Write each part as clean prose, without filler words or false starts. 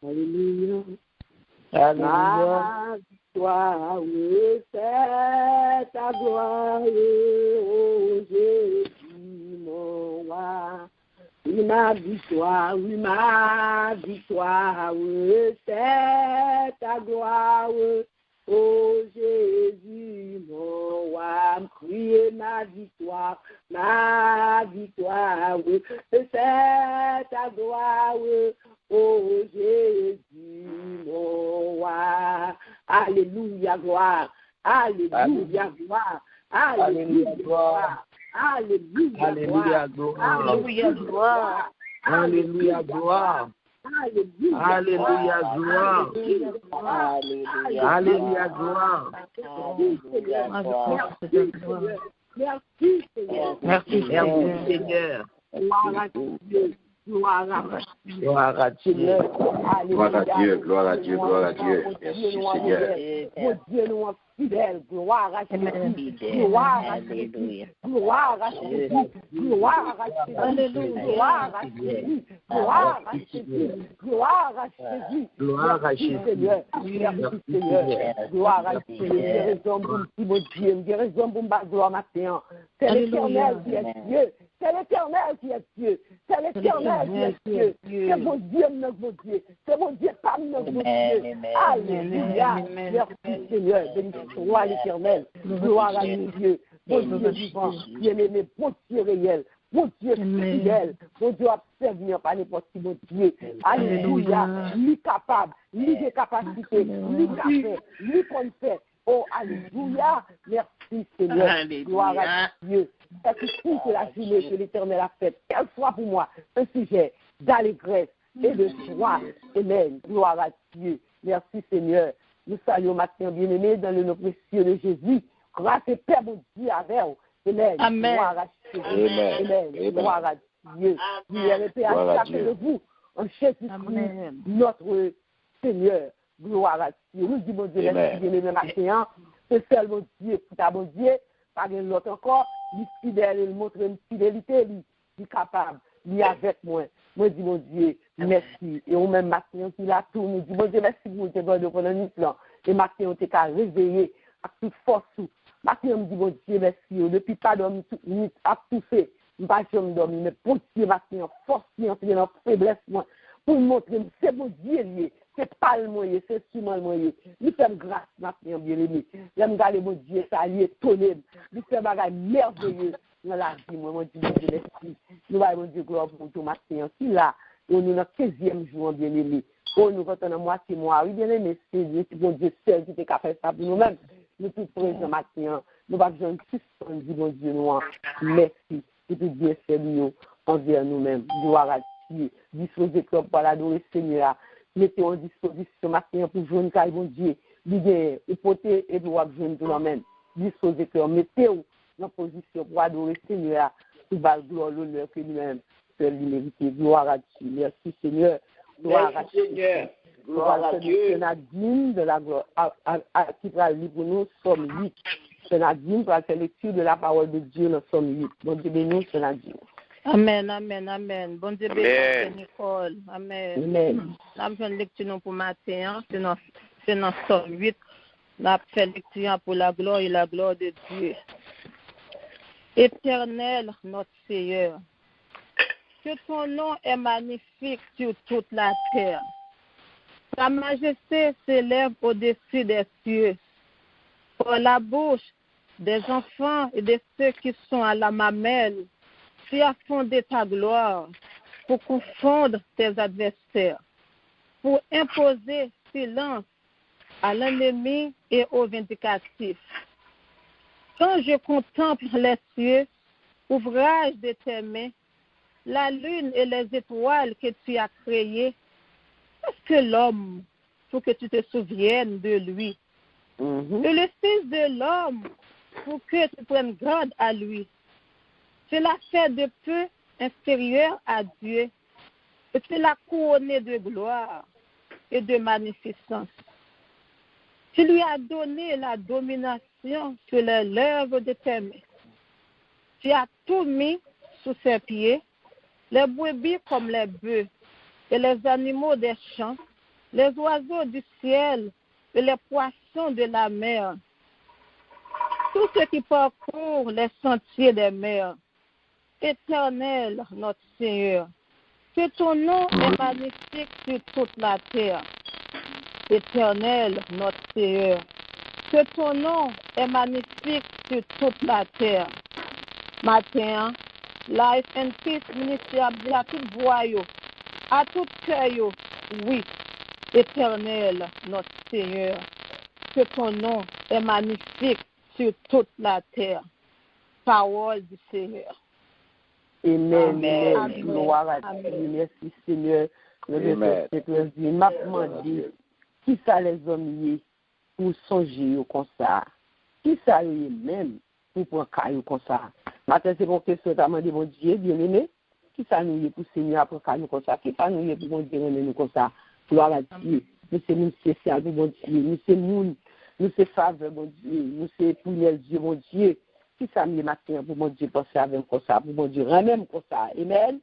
Alléluia. Alléluia. Toi, oui, c'est ta gloire, oh Jésus, mon roi. Oui, ma victoire, oui, c'est ta gloire, oh Jésus, mon roi. Criez ma victoire, oui, c'est ta gloire, oh Jésus, mon roi. Alléluia, gloire. Alléluia, gloire. Alléluia, gloire. Alléluia, gloire. Alléluia, gloire. Alléluia, gloire. Alléluia, gloire. Alléluia, gloire. Merci, Seigneur. Merci, Seigneur. Gloire à Dieu. Gloire à Dieu. Gloire à Dieu, gloire à Dieu, gloire à Dieu. Merci, Seigneur. Mon Dieu, nous sommes fidèles. Gloire à Jésus. Gloire à Jésus. Gloire à Jésus. Gloire à Jésus. Gloire à Jésus. Gloire à Jésus. Gloire à Jésus. Gloire à Jésus. Seigneur. Merci, Seigneur. Gloire à Jésus. J'ai raison pour mon Dieu. J'ai raison pour ma gloire matin. C'est l'Éternel qui est Dieu. C'est l'Éternel qui est Dieu. C'est l'Éternel qui est Dieu. C'est mon Dieu, notre Dieu. C'est mon Dieu, pas notre Dieu. Alléluia. Merci, Seigneur. Béni soit l'Éternel. Gloire à Dieu. Bon Dieu vivant, bien-aimé, bon Dieu réel. Mon Dieu fidèle, mon Dieu observe par n'importe qui, mon Dieu. Alléluia. Lui capable, lui de capacité, lui capable, lui qu'on fait. Oh, alléluia. Merci, Seigneur. Gloire à Dieu. C'est tout que la journée que l'Éternel a faite. Qu'elle soit pour moi un sujet d'allégresse et de joie. Amen. Gloire à Dieu. Merci, Seigneur. Nous saluons matin bien-aimé dans le nom précieux de Jésus. Grâce et paix, mon Dieu, avec vous. Amen. Amen. Gloire à Dieu. Amen. Gloire à Dieu. Gloire à chacun de vous. En Jésus-Christ, notre Seigneur. Gloire à Dieu. Nous disons, mon Dieu, merci bien-aimé matin. C'est seul mon Dieu, pour ta mon Dieu. Pas l'autre encore. Il est fidèle, il montre une fidélité, il est capable, il est avec moi. Moi, je dis, mon Dieu, merci. Et au même matin, il a tout, nous dit, mon Dieu, merci pour tes bonnes pour le plan. Et matin, on t'a réveillé à toute force. Matin, on me dit, mon Dieu, merci. Depuis pas dormi, à tout fait. Je ne vais pas dormir, mais pour Dieu, matin, force, c'est dans faiblesse, moi. Pour montrer, c'est mon Dieu lié. C'est pas le moyen, c'est sûrement le moyen. Il fait grâce maintenant, bien aimé. J'aime garder mon Dieu, ça lui est tonné. Il fait bagage merveilleux dans la vie, moi, mon Dieu, merci. Nous allons, mon Dieu, gloire pour tout matin. Si là, on est dans le 15e jour, bien aimé. Oh, nous comptons dans moitié mois. Oui, bien aimé, c'est Dieu, mon Dieu seul qui est capable de faire ça pour nous-mêmes. Nous tous présents matin. Nous allons besoin de suspendre, mon Dieu, nous. Merci. Et puis, Dieu, c'est nous, envers nous-mêmes. Gloire à Dieu. Disposez comme pour l'adorer, Seigneur. Mettez en disposition matin pour jouer une bon Dieu. L'idée est portée et doit jouer tout le même. Disposez que mettez-vous en position pour adorer Seigneur. Tout va gloire, l'honneur que nous-mêmes seul mériter. Gloire à Dieu. Merci Seigneur. Gloire à Dieu. Gloire à Dieu. C'est Nadine de la gloire qui va lire pour nous Somme 8. C'est Nadine pour la lecture de la parole de Dieu dans Somme 8. Bon Dieu béni, c'est Nadine. Amen, amen, amen. Bon Dieu béni, Nicole. Amen. Amen. Nous avons une lecture pour matin, c'est dans Somme 8. Nous avons fait lecture pour la gloire et la gloire de Dieu. Éternel, notre Seigneur, que ton nom est magnifique sur toute la terre. Ta majesté s'élève au-dessus des cieux. Par la bouche des enfants et de ceux qui sont à la mamelle, tu as fondé ta gloire pour confondre tes adversaires, pour imposer silence à l'ennemi et aux vindicatifs. Quand je contemple les cieux, ouvrage de tes mains, la lune et les étoiles que tu as créées, qu'est-ce que l'homme pour que tu te souviennes de lui? Et le Fils de l'homme pour que tu prennes garde à lui. Cela fait de peu inférieur à Dieu, et tu l'as couronné de gloire et de magnificence. Tu lui as donné la domination sur les lèvres de tes mains. Tu as tout mis sous ses pieds, les brebis comme les bœufs, et les animaux des champs, les oiseaux du ciel et les poissons de la mer, tous ceux qui parcourent les sentiers des mers. Éternel, notre Seigneur, que ton nom est magnifique sur toute la terre. Éternel, notre Seigneur, que ton nom est magnifique sur toute la terre. Matin, Life and Peace ministère à toute voix, à tout cœur, oui, Éternel, notre Seigneur, que ton nom est magnifique sur toute la terre. Parole du Seigneur. Amen. Gloire à Dieu. Merci Seigneur. Je m'a demandé qui ça les hommes pour songer comme ça. Qui ça y même pour prendre caillou comme ça. Maintenant c'est mon question t'as demandé mon Dieu bien-aimé. Qui ça nous y pour Seigneur pour caillou comme ça. Qui ça nous y pour mon Dieu nous comme ça. Gloire à Dieu. Nous c'est nous spécial pour mon Dieu. Nous c'est nous c'est faveur mon Dieu. Nous c'est pour les Dieu mon Dieu. Qui ça me matin pour mon Dieu penser avec comme ça, pour mon Dieu même comme ça. Amen.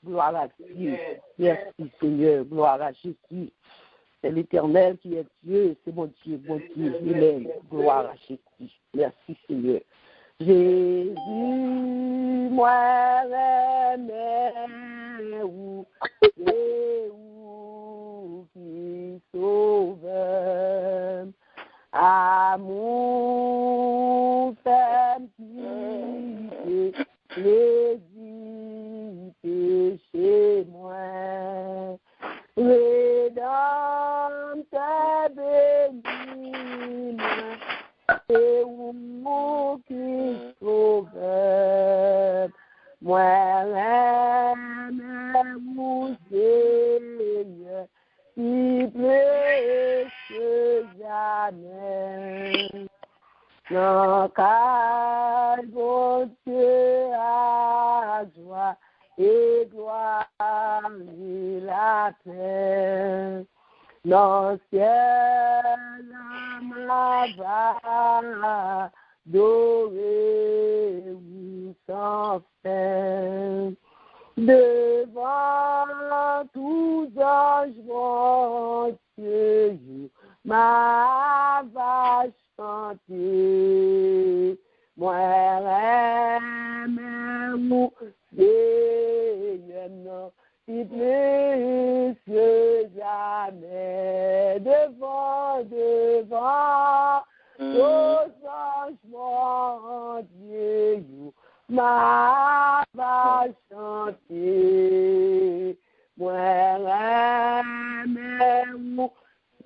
Gloire à Dieu. Merci Seigneur. Gloire à Jésus. C'est l'Éternel qui est Dieu. C'est mon Dieu, mon Dieu. Amen. Gloire à Jésus. Merci Seigneur. Jésus, moi, mais où qui sauve. Amour, femme, plaisir, péché, moi. Rédempteur béni, et où qui sauve. Moi, vous Seigneur, qui précieux jamais. Non, car bon Dieu a joie et gloire et la paix. Non, ciel ma va adorer vous sans fin. Devant tous anges, mon Dieu, ma va chanter. Moi, aime-moi, Seigneur, si plus que jamais. Devant, tous anges, mon Dieu, ma va chanter. Moi, aime-moi,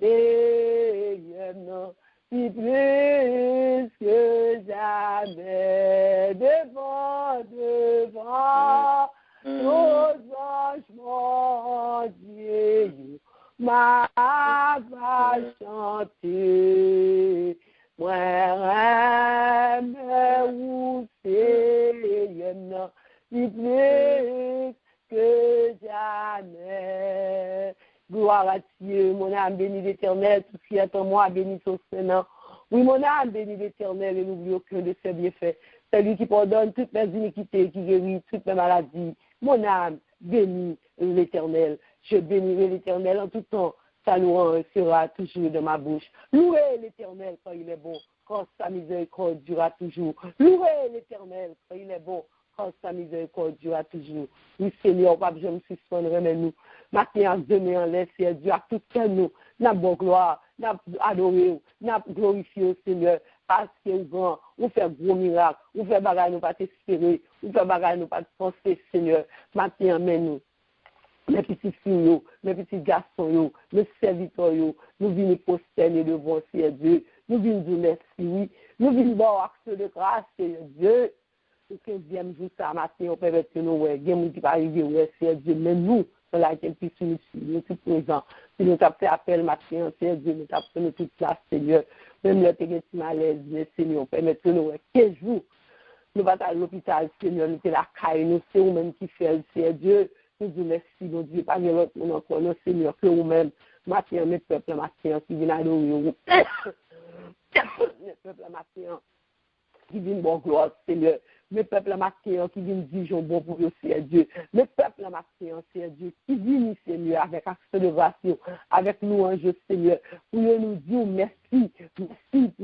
Seigneur, si plus que jamais. Devant, nos anges, mon Dieu, ma va chanter. Moi, aime-vous, Seigneur, si plus que jamais. Gloire à Dieu, mon âme bénit l'Éternel, tout ce qui est en moi bénit son Seigneur. Oui, mon âme bénit l'Éternel et n'oublie aucun de ses bienfaits. C'est lui qui pardonne toutes mes iniquités, qui guérit toutes mes maladies. Mon âme bénit l'Éternel. Je bénirai l'Éternel en tout temps. Sa louange sera toujours de ma bouche. Louez l'Éternel quand il est bon, quand sa miséricorde durera toujours. Louez l'Éternel quand il est bon, quand sa miséricorde durera toujours. Oui, Seigneur, Papa, je me suspends, remets-nous. Matin, demain, en l'air, c'est Dieu, à tout cœur, nous. N'a bon gloire, n'a adoré, n'a glorifié au Seigneur. Parce que grand, on fait gros miracle, on fait bagaille, nous pas t'espérer, on fait bagaille, nous pas te penser, Seigneur. Matin, amène-nous. Mes petits filles, mes petits garçons, mes serviteurs, nous venons prosterner devant Dieu. Nous venons dire merci, oui. Nous venons voir acte de grâce, Seigneur Dieu. Le 15e jour, ça matin, on peut mettre nous, ouais. Il y a des gens qui pas arriver, ouais, Seigneur Dieu. Mais nous, dans laquelle puis nous sommes présents. Si nous avons fait appel matin, Seigneur Dieu, nous avons fait toute place, Seigneur. Même le petit malaise, mais Seigneur, on peut mettre nous, ouais, 15 jours. Nous allons à l'hôpital, Seigneur, nous sommes la caille, nous, c'est nous-mêmes qui fait, Seigneur Dieu. Nous disons merci, mon Dieu, pas de l'autre monde encore, non, Seigneur, que vous-même, matin, mes peuples, matin, qui viennent adorer vous. Mes peuples, matin, qui viennent bon gloire, Seigneur. Mes peuples, matin, qui viennent dire bon pour vous, Seigneur Dieu. Mes peuples, matin, Seigneur Dieu, qui viennent, Seigneur, Seigneur, avec accès de grâce, avec louange, Seigneur, pour nous dire merci pour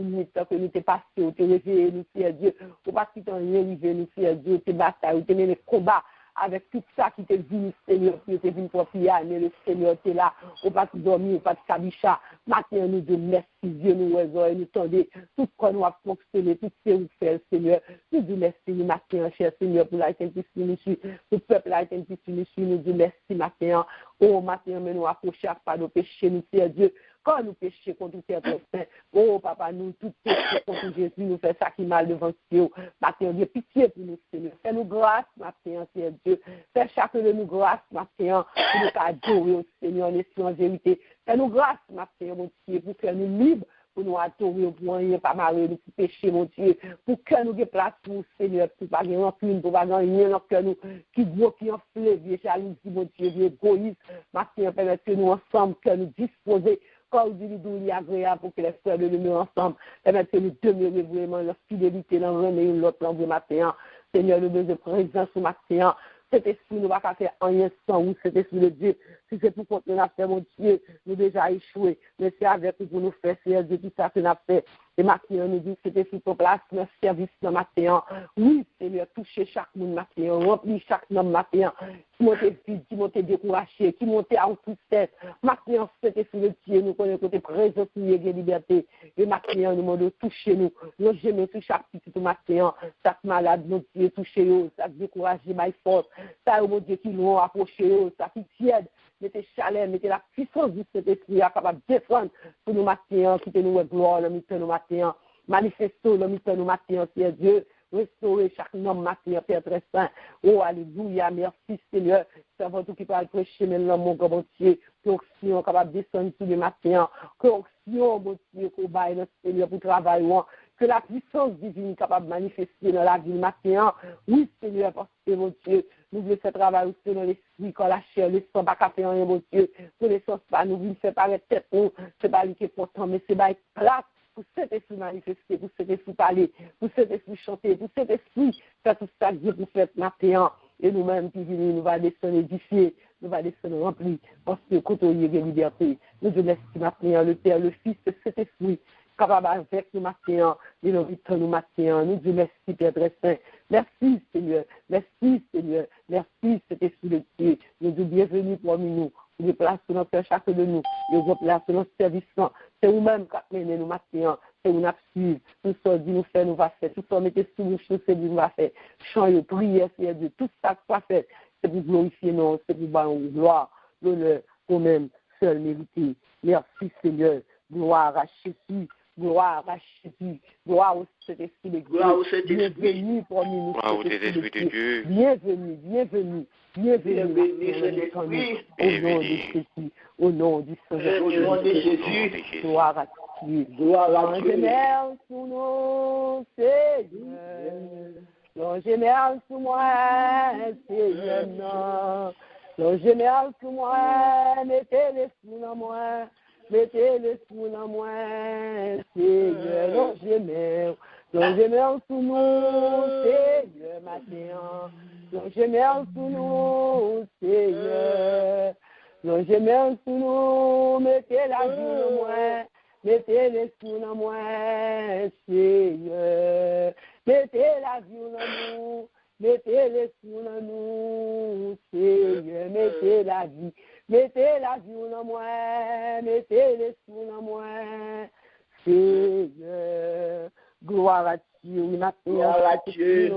nous, que nous t'es passé, nous t'es réveillé, nous, Seigneur Dieu, pour pas que tu t'en arrivé, nous, Seigneur Dieu, tes batailles, tes mené combats, avec tout ça qui t'est venu, Seigneur, qui t'est venu pour prier, mais le Seigneur t'es là, au pas de dormir, au pas de cabicha, matin nous de merci, Dieu nous raison, et nous tendez, tout ce qu'on a fonctionné, tout ce que vous faites, Seigneur, nous disons merci, matin, cher Seigneur, pour la tempête nous suit, le peuple la tempête nous suit, nous disons merci, matin, oh, matin, mais nous approcher pas de péché, nous, Seigneur Dieu, quand nous péchons contre Père Saint, oh papa, nous tout péchons contre Jésus, nous faisons ça qui mal devant Dieu. Matin, Dieu, pitié pour nous, Seigneur. Fais-nous grâce, matin, Seigneur Dieu. Fais chacun de nous grâce, matin, pour nous adorer au Seigneur en esprit en vérité. Fais-nous grâce, matin, mon Dieu, pour faire nous libres, pour nous adorer, pour rien pas marrer, nous pécher, mon Dieu, pour que nous ayons place pour Seigneur, pour pas gagner rancune, pour pas gagner rien dans que nous, qui gros, qui enflé, vieux jalousie, mon Dieu, vieux égoïste. Matin, permettre que nous ensemble, que nous disposer, quand vous dites agréable pour que les frères de nous ensemble, permettre que nous demeurions vraiment la fidélité dans l'un et l'autre dans le matin. Seigneur, le besoin de présence au matin. Cet esprit ne va pas faire rien sans vous, cet esprit de Dieu. Si c'est pour continuer à faire, mon Dieu, nous déjà échoué. Mais c'est avec vous pour nous faire, Seigneur Dieu, tout ça que nous avons fait. Et maintenant, nous dit que c'était sous ton place, notre service dans le matin. Oui, Seigneur, touchez chaque monde matin, remplis chaque homme matin, qui monte vide, qui monte découragé, qui monte en tristesse. Maintenant, cet esprit de Dieu, nous connaissons que tu es présent pour la liberté. Et maintenant, nous demandons de toucher nous. Nous gemons sur chaque petit matin, chaque malade, mon Dieu, touchez-nous, chaque découragé, my force. Ça, mon Dieu, qui l'ont approché, ça qui tiède. Mettez chaleur, mettez la puissance de cet esprit capable de défendre pour nous matin, quitter nous gloire, le matin, nous matin, manifestons le matin, nous matin, Seigneur Dieu, restaurer chaque homme matin, Père très saint. Oh, alléluia, merci Seigneur. C'est avant tout qui parle prêcher, mais l'homme, mon Dieu, que l'onction capable de descendre tous les matins, que l'onction, mon Dieu, qu'on baille notre Seigneur pour travailler, que la puissance divine capable de manifester dans la vie du matin. Oui, Seigneur, parce que, mon Dieu, nous voulons faire travail aussi dans l'esprit, quand la chair, le sang, pas faire rien, mon Dieu. Que les sens pas, nous voulons faire paraître tête, c'est pas lui qui est pourtant, mais c'est pas être place pour cet esprit manifester, pour cet esprit parler, pour cet esprit chanter, pour cet esprit faire tout ça que Dieu vous fait matin. Et nous-mêmes qui venons, nous va descendre édifier, nous va descendre remplir, parce que quand on y est liberté, nous devons laisser matin, le Père, le Fils, cet esprit, capable avec nous matin, et nous vitons nous matin, nous disons merci Père très saint, merci Seigneur, merci Seigneur, merci cet esprit de Dieu, nous disons bienvenue parmi nous, nous déplaçons notre cœur chacun de nous, nous déplaçons notre service, c'est nous-mêmes qui menons nous matin, c'est nous suivre, tout ça dit nous faire, nous va faire, tout ça mettez sous nous, c'est nous va faire, chanter, prier, Seigneur Dieu, tout ça qui va faire, c'est pour glorifier nous, c'est pour voir gloire, l'honneur, nous-mêmes, seul mérité. Merci Seigneur, gloire à Jésus. Gloire à Jésus, gloire au Saint-Esprit de Dieu, bienvenue parmi nous, Saint-Esprit de Dieu, bienvenue, bienvenue, bienvenue, au nom du Seigneur, au nom de Jésus, gloire à Dieu, gloire à Dieu. Sous nous, Seigneur, l'ange sous moi, Seigneur, non, l'ange sous moi, mettez-les sous dans moi. Mettez le sous dans moi, Seigneur, l'ange sous nous, Seigneur, matin, l'ange sous nous, Seigneur, l'ange sous nous, mettez la vie dans moi, mettez le sous dans moi, Seigneur, mettez la vie dans nous, mettez le sous dans nous, Seigneur, mettez la vie. Mettez la vie dans moi, mettez l'esprit dans moi, Seigneur. Gloire à Dieu, gloire à Dieu.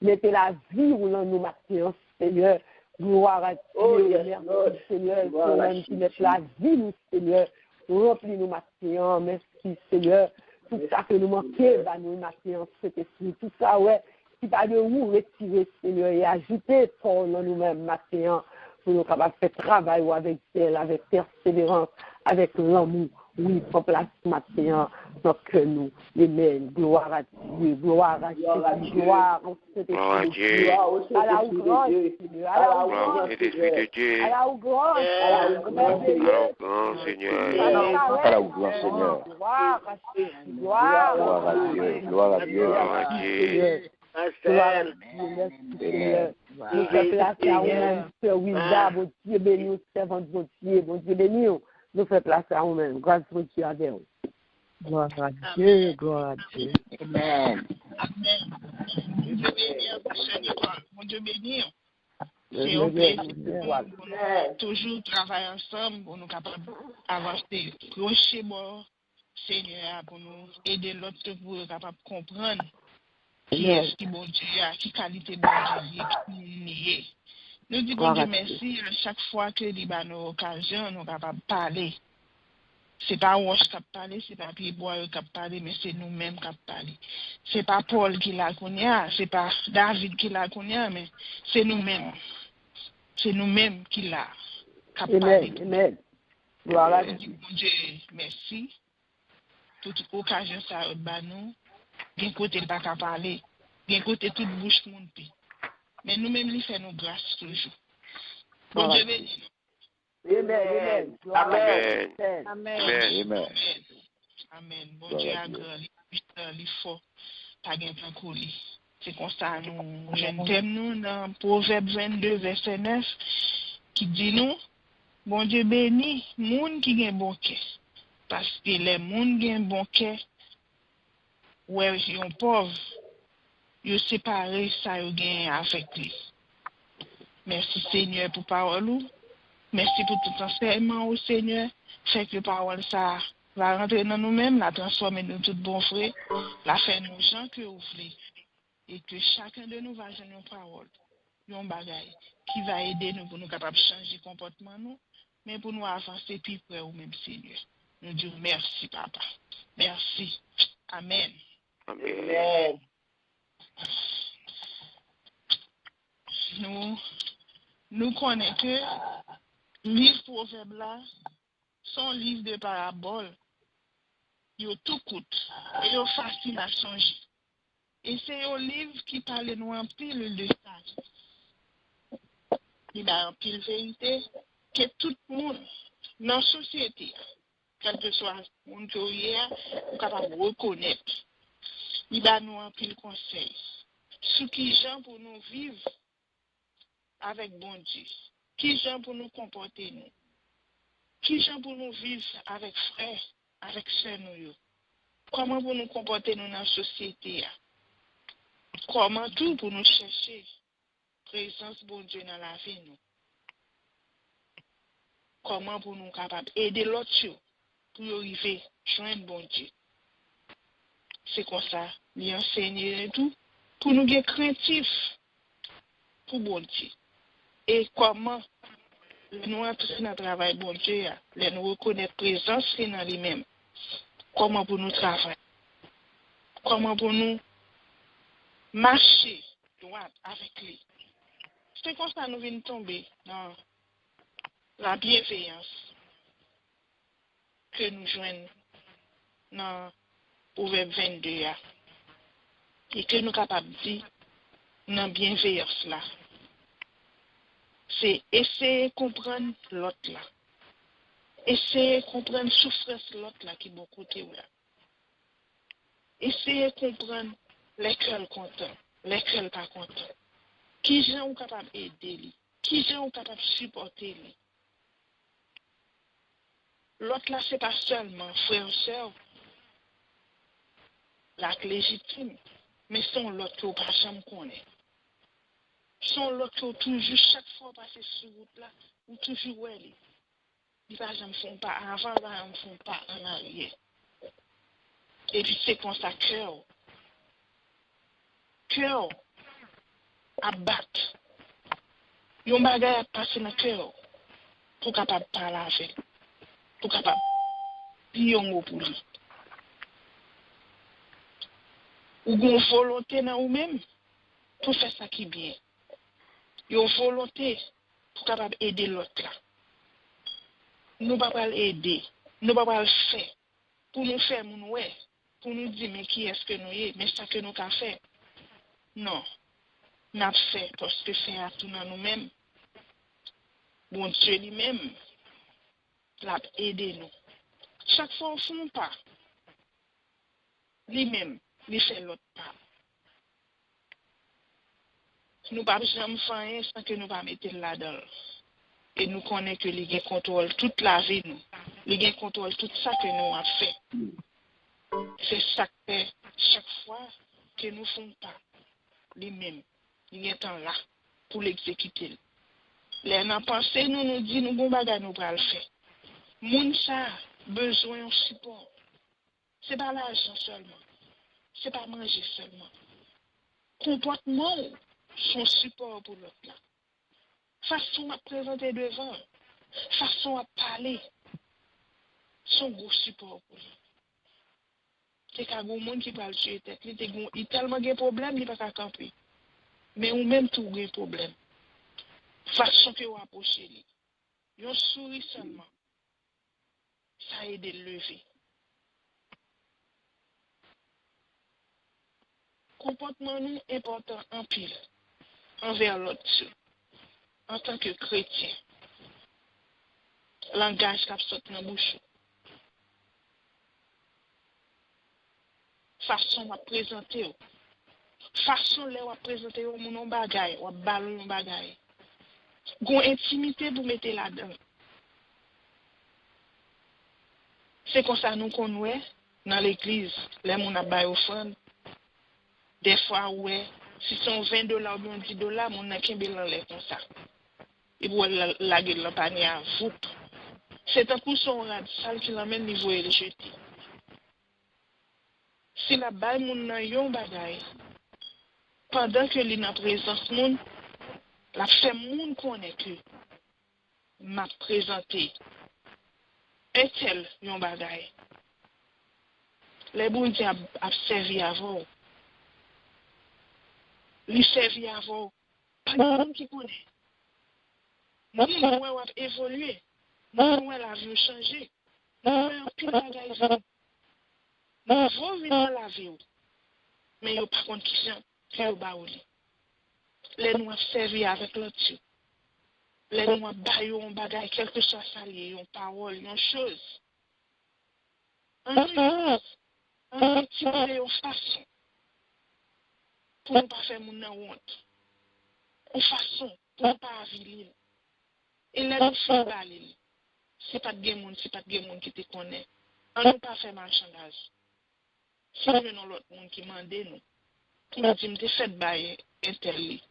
Mettez la vie dans nous, matin, Seigneur. Gloire à Dieu, merci Seigneur, toi-même qui mets la vie, nous, Seigneur. Remplis-nous, matin, merci Seigneur. Tout ça que nous manquons, nous, matin, cet esprit, tout ça, ouais, qui va de vous retirer, Seigneur, et ajouter pour nous-mêmes, matin. Pour nous capables de faire travail avec elle, avec persévérance, avec l'amour. Oui, pour place matin, donc nous, amen, gloire à Dieu, gloire à Dieu, gloire à Dieu, à la grande, à la grande, Seigneur, à la grande, Seigneur, gloire à Dieu, gloire à Dieu, gloire à Dieu, gloire à Dieu, Nous faisons placer à vous-même, Sœur Wilda, bon Dieu béni, servant de bon Dieu béni, nous faisons placer à vous-même. Grâce à Dieu avec vous. Gloire à Dieu, gloire à Dieu. Amen. Mon Dieu béni. C'est un plaisir pour nous toujours travailler ensemble pour nous capables d'avancer. Crochez bon Seigneur pour nous aider l'autre pour être capable de comprendre qui est-ce qui bon Dieu a, qui qualité bon Dieu qui est. Nous disons bon Dieu merci à chaque fois que nous avons l'occasion, nous sommes capables de parler. Ce n'est pas Wash qui a parlé, ce n'est pas Pierre-Bois qui a parlé, mais c'est nous-mêmes qui a parlé. Ce n'est pas Paul qui l'a connu, ce n'est pas David qui l'a connu, mais c'est nous-mêmes. C'est nous-mêmes qui l'a parlé. Amen. Gloire à Dieu. Bon Dieu, merci. Toute occasion, ça va nous. Bien côté, il pas qu'à parler. Bien côté, toute bouche monte. Mais nous-mêmes, il fait nos grâces toujours. Bon Dieu, béni. Amen. Amen. Bon Dieu, il faut pas gagner un colis. C'est comme ça, nous, j'aime dans Proverbe 22, verset 9, qui dit nous, bon Dieu béni, moun qui gagne bon cœur. Parce que les moun qui gagne bon cœur, ouais, yon pauvre, yon séparé ça yon gagne avec lui. Merci Seigneur pour parole. Merci pour tout enseignement au Seigneur. Fait que parole ça va rentrer dans nous-mêmes, la transformer dans tout bon frère, la faire nos gens que vous voulez. Et que chacun de nous va jouer une parole, une bagaille qui va aider nous pour nous capables de changer comportement nous, mais pour nous avancer plus près au même Seigneur. Nous disons merci Papa. Merci. Amen. Amen. Nous connaissons que livre proverbe là, son livre de paraboles, il tout coûte et il facile à changer. Et c'est un livre qui parle nous en pile de sagesse. Il a en pile vérité que tout le monde dans la société, quel que soit le monde qui est capable de reconnaître. Il a nous en pile conseil. Ce qui gens pour nous vivre avec bon Dieu. Qui gens pour nous comporter nous. Qui gens pour nous vivre avec frères, avec sœurs nous. Comment pour nous comporter nous dans la société. Comment tout pour nous chercher présence bon Dieu dans la vie nous. Comment pour nous capables aider l'autre pour arriver joindre bon Dieu. C'est comme ça, lui enseigner tout pour nous être craintifs pour bon Dieu. Et comment nous entrer dans le travail bon Dieu, nous reconnaître présence dans lui-même. Comment pour nous travailler. Comment pour nous marcher droit avec lui. C'est comme ça nous venons tomber dans la bienveillance que nous joignons dans Proverbe 22 et que nous sommes capables de dire dans la bienveillance là. C'est essayer de comprendre l'autre là. Essayer de comprendre la souffrance de l'autre là qui est bon côté là. Essayer de comprendre lesquels contents, lesquels pas contents. Qui gens sont capables d'aider lui? Qui gens sont capables de supporter lui? L'autre là, c'est pas seulement frère ou sœur, l'acte légitime, mais son l'autre qui n'a pas jamais connaît. Son l'autre qui toujours, chaque fois passer sur route là, ou toujours ouais, ils ne jamais font pas avant, ils ne font pas en arrière. Et puis c'est comme ça cœur à battre. Yon bagay a passé dans le cœur pour capable parler avec, pour capable dire un mot pour lui. Ou une volonté dans vous-même pour faire ça qui est bien. Yon volonté pour capable aider l'autre là. Nous ne pouvons pas l'aider, nous ne pouvons pas le faire. Pour nous faire mon ouais, pour nous dire mais qui est-ce que nous y est, mais ça que nous avons fait. Non. N'a fait parce que c'est à tout dans nous-mêmes. Bon Dieu lui-même l'a aidé nous. Chaque fois on ne fait pas. Lui-même, il fait l'autre pas. nous pas jamais faire sans que nous pas mettre là-dedans. Et nous connaissons que les contrôle toute la vie nous. Les contrôle tout ça que nous avons fait. C'est ça que chaque fois que nous ne faisons pas les mêmes. Les temps là pour l'exécuter. Les gens pensent nous dit nous bon bagage nous pas le faire. Moun ça besoin de support. C'est pas l'argent seulement. C'est pas manger seulement. Comportement son support pour l'autre là. Façon à présenter devant, façon à parler, son gros support pour lui. C'est qu'un gros monde qui parle tuer tête, il a tellement de problèmes, il ne peut pas camper. Mais ou même tout de problème. Façon que vous approchez lui. Yon sourit seulement. Ça aide à lever. Comportement nous important en pile envers l'autre en tant que chrétien. Langage qui sort dans la bouche. Façon à présenter. Façon à présenter mon bagay, ou ballon bagay. Gon intimité pour mettre là-dedans. C'est comme ça nous connaissons dans l'église, les gens ont baillé offrande. Des fois, ouais, si c'est $20 ou $10, mon n'a qu'un bilan comme ça. Il faut la gueule la panier à vous. C'est un coup son radical qui l'amène niveau et le jeter. Si la baille mon n'a yon bagay, pendant que l'il n'a présence moun, la fait moun connaît que m'a présenté un tel yon bagay. Les bons dieux a servi avant. Lui servi avant. Pas de monde qui connaît. Nous avons évolué. Nous avons la vie changé. Nous avons un pile bagay. Nous avons vu dans la vie. Mais yo pas contre qui yo baouli. Les nous avons servi avec l'autre. Les nous avons baillé un bagay, quelque chose ça lié, une parole, une chose. Un petit peu de façon. Pour ne pas faire mon honte. Une façon pour ne pas avilir. Et là, nous faisons baler. C'est pas de monde, c'est pas de monde qui te connaît. On ne pas faire marchandage. Si nous avons l'autre monde qui m'a demandé nous. Pour nous dire, fait bailler interli.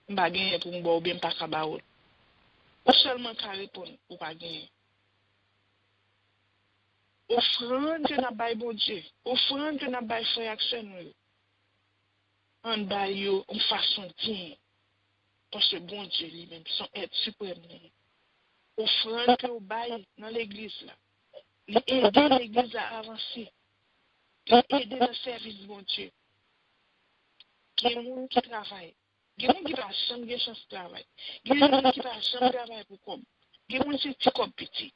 M'a gagné pour me bien pas kabaout. Ou seulement qu'à répondre ou pas gagner. Offrande que n'a bail bon Dieu. Offrande que n'a bail frère action. En bail en façon digne. Parce que bon Dieu lui-même, son être suprême. Offrande que au bail dans l'église là. Aider l'église à avancer. Aider le service bon Dieu. Il y a des gens qui travaillent. Il y a des gens qui passent sans chance de travail. Il y a des gens qui passent sans travail pour comme. Il y a des gens qui sont petits.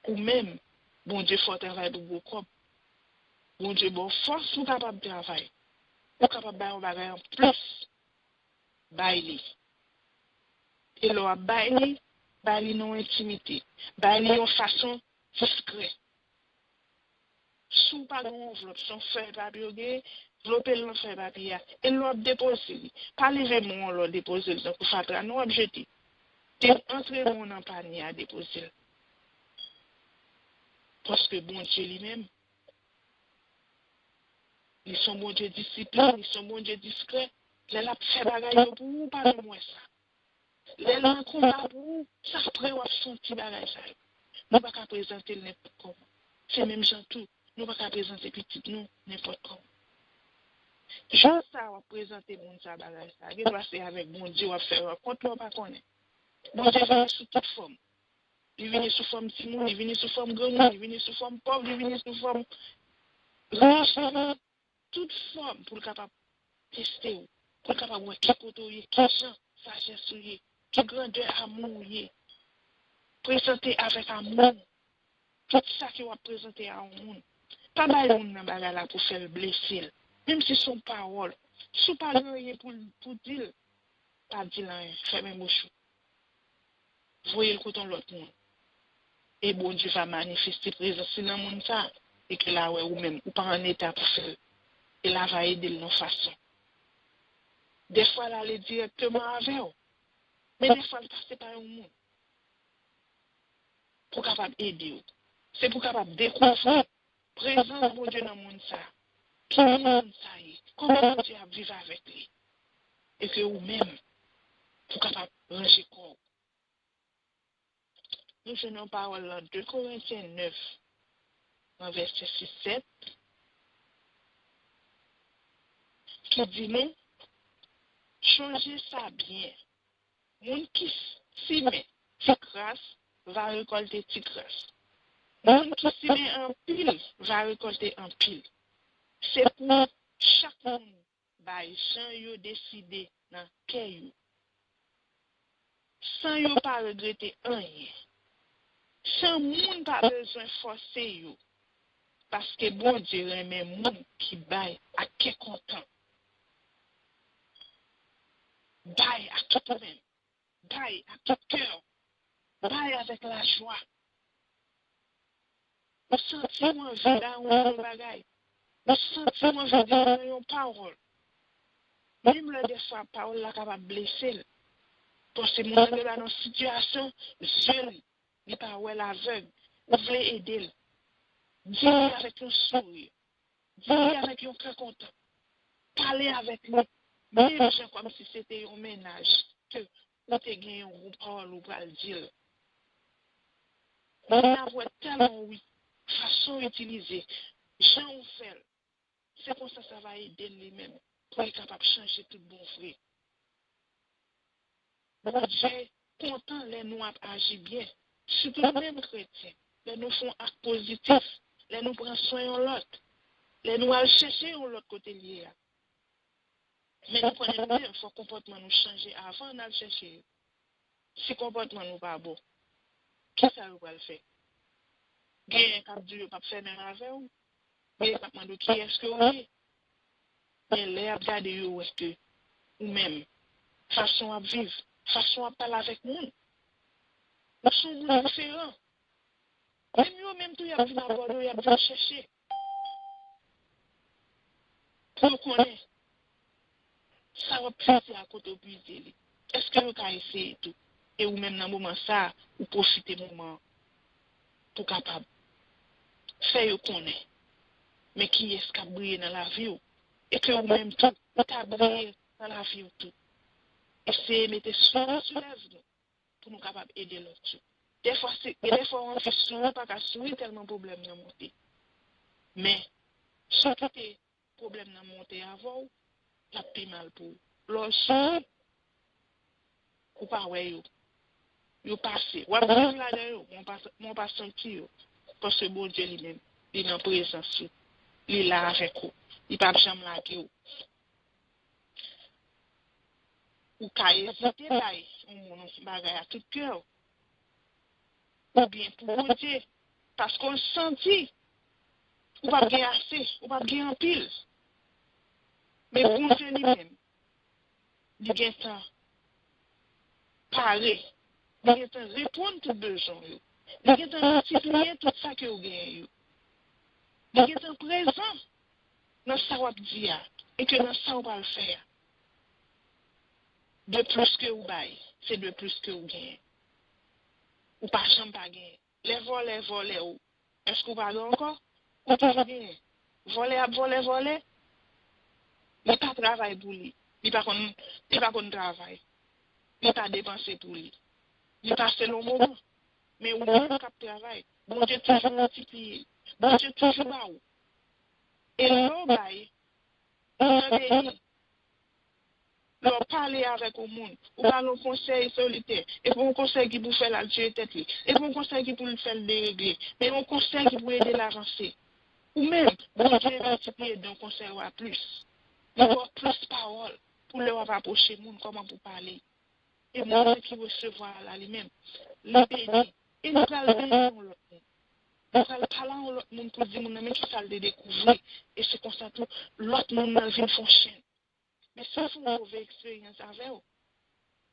Ou même, bon Dieu, faut travailler pour beaucoup comme. Bon Dieu, bon force pour capable de travailler. Pour capable de faire un bagage en plus. Baili. Et là, baili non intimité. Baili en façon discrète. Sous pasgon enveloppe, son feuille papier, enveloppe l'en feuille papier, et l'on déposé. Pas lever mon l'on déposé, donc pour faire non objectif. T'es entré mon en panier à déposer. Parce que bon Dieu lui-même, ils sont bon Dieu discipliné, ils sont bon Dieu discret. Les la fait bagaille pour vous, pas de moins ça. Les la combat pour vous, ça après on a senti bagaille ça. Nous pas qu'à présenter n'importe comment. C'est même gens tout. Nous ne pouvons pas présenter petit nous n'importe comment. Juste ça, on va présenter mon bagage. Ça va passer avec bon Dieu, on va faire un compte, on va pas connaître. Bon Dieu vient sous toute forme. Il vient sous forme Simon, il vient sous forme grand, il vient sous forme pauvre, il vient sous forme riche. Toute forme pour le capable tester, pour le capable voir qui côté, qui chant, sagesse, qui grandeur, amour. Présenter avec amour. Tout ça qui va présenter à un monde. Pas mal de monde là pour faire blesser. Même si son parole, si pas rien pour dire, pas dire rien, fermez bouche. Voyez le côté de l'autre monde. Et bon Dieu va manifester présence dans le monde ça. Et que là, ou même, ou pas en état pour faire. Et là, va aider de nos façons. Des fois, là, aller directement avec eux. Mais des fois, passer par un monde pour capable aider. C'est pour capable découvrir présence mon Dieu dans le monde ça. Qui est le monde ça y est? Comment Dieu a vécu avec lui? Et que vous-même, pour capable ranger corps. Nous tenons parole dans 2 Corinthiens 9, dans verset 6-7, qui dit non, changez ça bien. Mon qui s'y met ticrasse va récolter ticrasse. Mon qui s'y met en pile va récolter en pile. C'est pour chaque monde, sans yo décider dans quel sans yo pas regretter rien. Sans monde pas besoin de forcer yo. Parce que bon Dieu remet monde qui baille à qui content. Baille à tout même. Baille à tout cœur. Baille avec la joie. Nous sentons envie d'avoir un bagage. Nous sentons envie d'avoir une parole. Même le des fois, parole là capable de blesser. Parce que mon Dieu dans une situation, jeune, il n'est pas l'aveugle. Vous voulez aider. Dis avec un sourire. Dis avec un cœur content. Parlez avec lui. Même comme si c'était un ménage. Que vous avez gagné un parole ou pas le dire. On a tellement, oui, façon utilisée. Jean ou fait. C'est pour ça que ça va aider lui-même. Pour être capable de changer tout bon frère. Bon Dieu, content les nous agir bien. Surtout même chrétiens. Les nous font acte positif. Les nous prennent soin de l'autre. Les nous allons chercher de l'autre côté lié. Mais nous prenons bien, il faut que le comportement nous change avant d'aller chercher. Si le comportement nous pas bon, qu'est-ce que ça va le faire? Il y a un cap dur, pas faire même avec vous. Il y a un cap de qui est-ce que vous êtes? Mais les regarder où est-ce que ou même façon à vivre, façon à parler avec nous. Nous sommes différents. Même nous, même tout, il y a besoin d'aborder, il y a besoin de chercher. Pour connaître, ça va plus à côté de puiser. Est-ce que vous pouvez essayer tout? Et ou même dans le moment ça, vous profitez du moment pour capable faire vous connaître. Mais qui est-ce qui a brillé dans la vie? Et que vous même tout, a brillé dans la vie tout. Essayez de mettre sur l'œuvre pour nous capables d'aider l'autre. Des fois, on fait souvent pas qu'à sourire tellement de problèmes dans monter. Mais, si tout est problème dans monter avant, ça fait mal pour l'autre. Ou pas, ouais, yo passé. Ou après, là-dedans, on passe senti, parce que bon Dieu lui-même, il est en présence, il est là avec vous. Il ne peut pas jamais laguer vous. Ou qu'à hésiter, on bagaille à tout cœur. Ou bien pour bon Dieu, parce qu'on le sentit, ou pas bien assez, ou pas bien en pile. Mais bon Dieu lui-même, il y a temps parler, il y a temps répondre tout besoin, il y a temps multiplier tout ça que vous gagnez. Il y a temps présent dans ça qu'on dit et que dans ça on va le faire. De plus que vous baillez, c'est de plus que vous gagnez. Ou pas jamais pas gagner. Les volets, ou est-ce que vous parlez encore? Ou pas gagner. Voler. Il n'y a pas de travail pour lui. Il n'y a pas de travail. Il n'y a pas de dépenser pour lui. Il n'y a pas de long moment. Mais où il n'y a pas de travail. Bon Dieu toujours multiplié. Bon Dieu toujours là où. Et là, leur parler avec le monde, ou par le conseil solitaire, et pour un conseil qui peut faire la Dieu tête, et pour un conseil qui peut le faire dérégler, mais un conseil qui peut aider l'avancer. Ou même, bon Dieu va multiplier d'un conseil à plus. Avoir plus de paroles pour leur approcher le monde, comment pour parler. Et moi, ce qui recevoir là, lui-même, les bénis, et nous allons bénir l'autre monde. Nous allons parler à l'autre monde pour dire, mais qui ça le découvrir, et c'est comme ça tout, l'autre monde dans une fonction. Mais si vous avez une mauvaise expérience avec vous,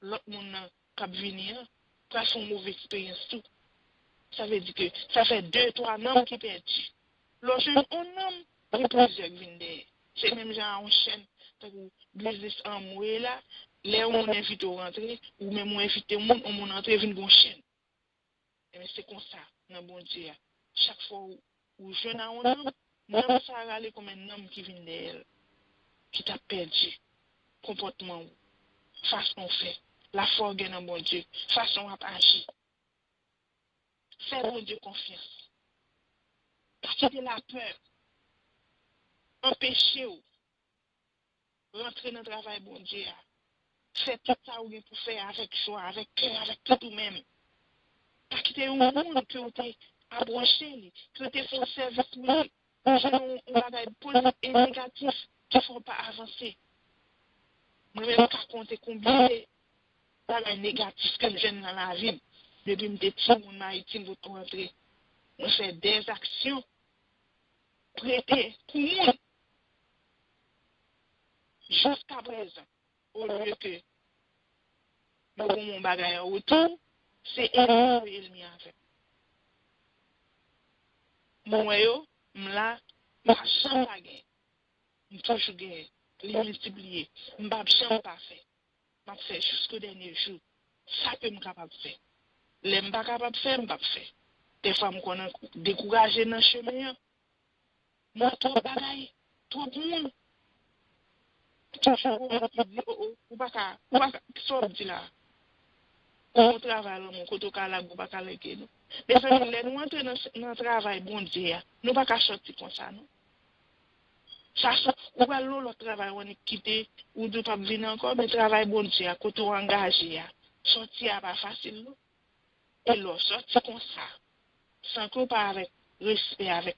l'autre monde qui vient, quand vous avez une mauvaise expérience, tout, ça veut dire que ça fait 2-3 ans qui perdent. Lorsque un homme, il y a plusieurs qui viennent derrière. C'est même genre en chaîne, business en moi là, là on invite au rentrer, ou même on invite au monde, on entrer vinn gon chaîne. Mais c'est comme ça, dans bon Dieu. Chaque fois où jeune a un homme, non ça râler comme un homme qui vient d'elle, qui t'a perdu comportement, façon fait, la foi dans bon Dieu, façon à agir. Fais bon Dieu confiance. Quitter la peur. Empêchez-vous. Rentrer dans le travail, bon Dieu. Faites tout ça ou pour faire avec joie, avec cœur, avec tout vous-même. Pas quitter un monde que vous avez abroché, que vous avez fait service pour lui. On va positif et négatif qui ne font pas avancer. Moi-même, par contre, combien de négatifs que je dans la vie. Depuis que je suis petit, maritime, vous rentrez. On fait des actions prêtées pour nous. Jusqu'à présent, au lieu que nous avons mon bagage en retour, c'est elle avec. Moi, je là, je ne suis pas gagné. Je suis toujours gagné. Je suis multiplié. Je ne suis pas fait. Je fais jusqu'au dernier jour. Ça que je suis capable de faire. Je ne suis pas capable de faire, je ne pas faire. Des fois, je suis découragé dans le chemin. Moi, trop de bagaille, trop de monde. Ou pas qu'à, ça dit là. On travaille là, mon côté à la ou pas qu'à l'équipe. Mais ça, nous entrons dans le travail, bon Dieu, nous pas qu'à sortir comme ça, non. Ça, ou pas le travail, on est quitté, ou de pas venir encore, mais travail, bon Dieu, côté engagé, sortir pas facile, non. Et là, sortir comme ça, sans qu'on pas avec respect, avec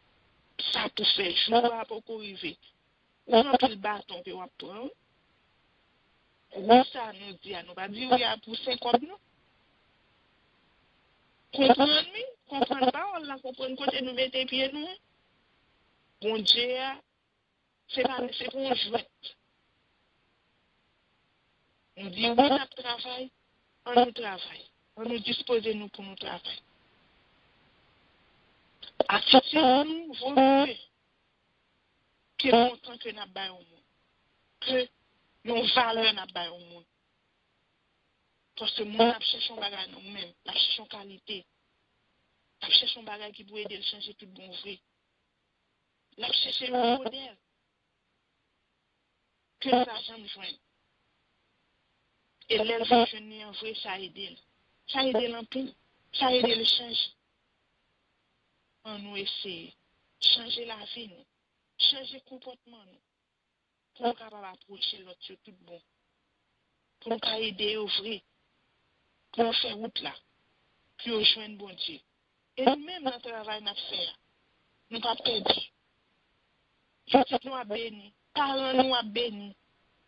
ça pour faire, je ne vais pas arriver. On a pris le bâton que on prend. Oui, ça nous dit, nous pas dire oui à pousser comme nous. Comprendre pas, on l'a compris côté nous mettez pieds nous. Bon Dieu, c'est pour un jouet. On dit oui, on travaille, on nous travaille. On nous dispose nous pour nous travailler. Attitude nous, volonté. Que montrant que nous avons que nos valeurs n'a pas au monde. Parce que nous avons cherché un bagage nous-mêmes, nous avons cherché une qualité. Nous avons cherché un bagage qui peut aider à changer tout bon vrai. Nous avons cherché un modèle que nous avons joint. Et l'élève jeune en vrai, ça aide. Ça aide l'empire, ça aide le changer. On nous essaie de changer la vie, changer le comportement. Pour nous capable approcher l'autre sur tout bon. Pour nous aider au vrai. Pour nous faire route là. Pour nous joindre bon Dieu. Et nous-mêmes, dans le travail nous fait, nous pas perdu. Petit nous a béni. Parents nous a béni.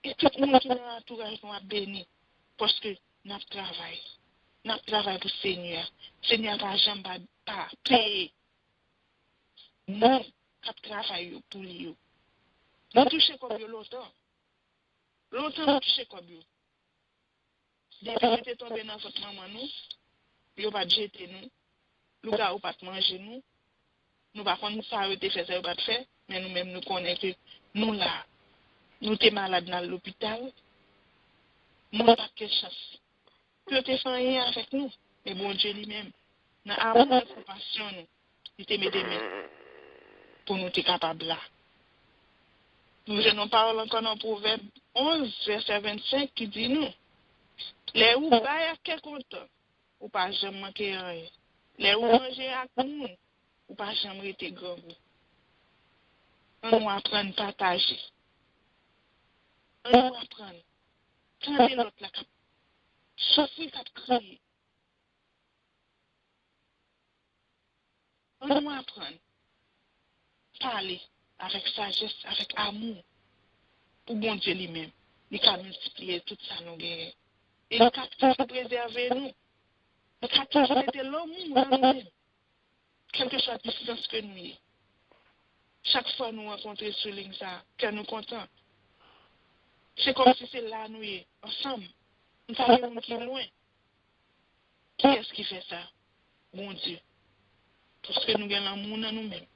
Et tout le monde qui est dans l'entourage nous a béni. Parce que nous travaillons. Nous travaillons pour le Seigneur. Le Seigneur va jamais pas payer. Nous, nous travaillons pour lui. Nous touchons comme longtemps. Longtemps, nous touchons comme lui. Depuis que nous sommes tombés dans votre maman, nous ne pas jeter nous. Nous ne pas manger nous. Nous ne pas faire ça, nous ne faire pas faire. Mais nous-mêmes, nous connaissons que nous là, nous sommes malades dans l'hôpital. Nous n'avons pas de chance. Nous te fait rien avec nous. Mais bon Dieu lui-même, dans l'amour et compassion, il te met des mains pour nous être capables là. Nous allons parler encore dans Proverbe 11, verset 25, qui dit nous, les ou baillent à quel content, ou pas jamais manquer rien. Les ou manger à tout, ou pas jamais être grand. On nous apprend à partager. On nous apprend. Quand l'autre la cap, souffrir cap crier. On nous apprend à parler avec sagesse, avec amour, pour bon Dieu lui-même. Il a multiplié tout ça nous gagnons. Et il a préservé nous. Il a toujours été l'amour dans nous-mêmes. Quelle que soit la distance que nous y. Chaque fois nous rencontrons sur ligne ça, que nous contents. C'est comme si c'est là nous y, ensemble. Nous savons qui est loin. Qui est-ce qui fait ça? Bon Dieu. Parce que nous avons l'amour dans nous-mêmes.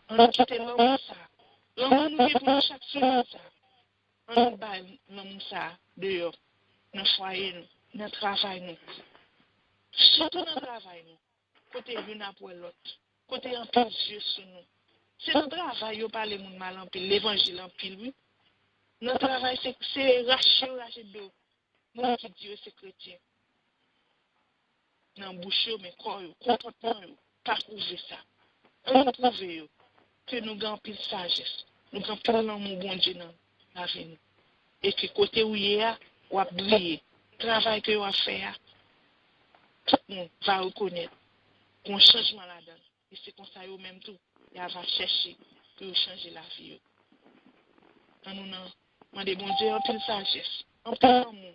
On a quitté l'amour ça. L'amour nous est pour chaque seconde ça. On bat l'homme ça dehors, dans le foyer, dans le travail, nous. Surtout dans le travail, nous. Côté l'une après l'autre. Côté en pile Dieu sur nous. C'est notre travail, on parle de mal en pile, l'évangile en pile, oui. Notre travail, c'est racher d'eau. Nous qui Dieu, c'est chrétien. Dans le bouche, mais quoi, comportement, pas prouver ça. On prouve que nous avons pile sagesse. Nous avons pile l'amour bon Dieu dans la vie. Et que côté où il y a, on va briller. Le travail que on va faire, tout le monde va reconnaître qu'on changement là-dedans. Et c'est comme ça, même tout, il va chercher pour changer la vie. Nous demandons, bon Dieu, en pile sagesse, en pile amour,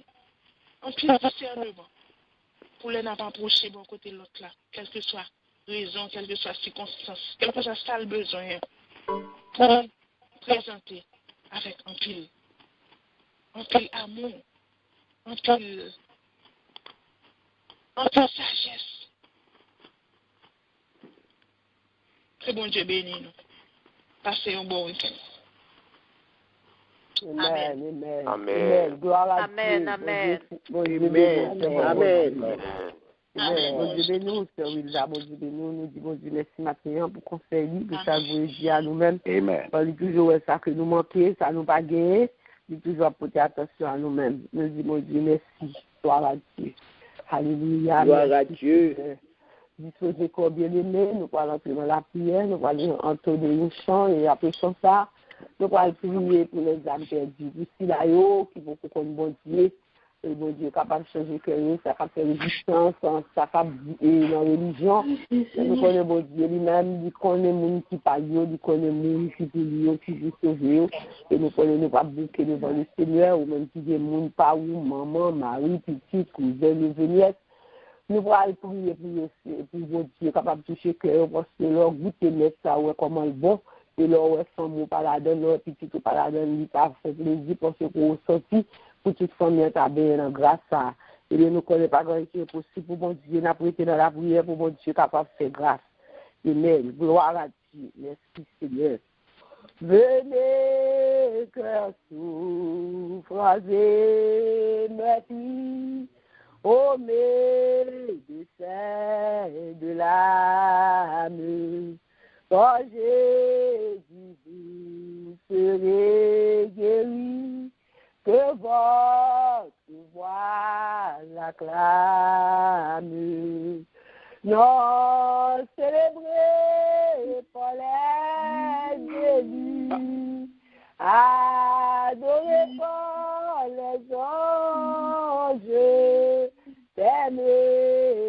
en pile discernement, pour les n'a pas approcher bon côté de l'autre là, quelle que soit raison, quelle que soit circonstance, quel que soit ça le besoin, pour présenter avec un pile amour, un pile sagesse. Que bon Dieu bénisse nous. Passez un bon week-end. Amen. Gloire à Dieu. Amen. Bon Dieu bénisse. Amen. Bon Dieu bénisse, Sœur Wilda. Bon Dieu bénisse. Nous disons bon Dieu merci maintenant pour conseiller, pour ça vous dire à nous-mêmes. Amen. On dit toujours ça que nous manquons, ça nous pas gagné. Nous toujours porter attention à nous-mêmes. Nous disons bon Dieu merci. Gloire à Dieu. Alléluia. Gloire à Dieu. Disposez comme bien aimé, nous allons entrer dans la prière, nous allons entonner une chant et après ça, nous allons prier pour les âmes perdues. D'ici là, qui vont connaître bon Dieu, et bon Dieu est capable de changer quelque chose, ça va faire résistance, ça va dans la religion. Nous connaissons bon Dieu lui-même, il connaît les gens qui parlent, il connaît les gens qui veulent, qui veulent sauver, et nous connaissons pas bouquer devant le Seigneur, ou même qui des gens pas où, maman, mari, petite, cousin, neveu. Nous allons prier pour votre Dieu capable de toucher le cœur, parce que leur goûter mettre ça, ouais, comment le bon, et leur ouais, sans mot par la donne, leur petit ou par la donne, il pas fait plaisir, parce que pour sortir, pour toute famille, t'as bien grâce à. Et nous ne connaissons pas grand chose possible pour mon Dieu, n'a prêté dans la prière, pour mon Dieu capable de faire grâce. Amen. Gloire à Dieu. Merci Seigneur. Venez, cœur souffragé, merci. Ô médecin de l'âme, quand Jésus vous serez guéri, que votre voix l'acclame. Non, célébrez par les élus, adorez par les anges, Père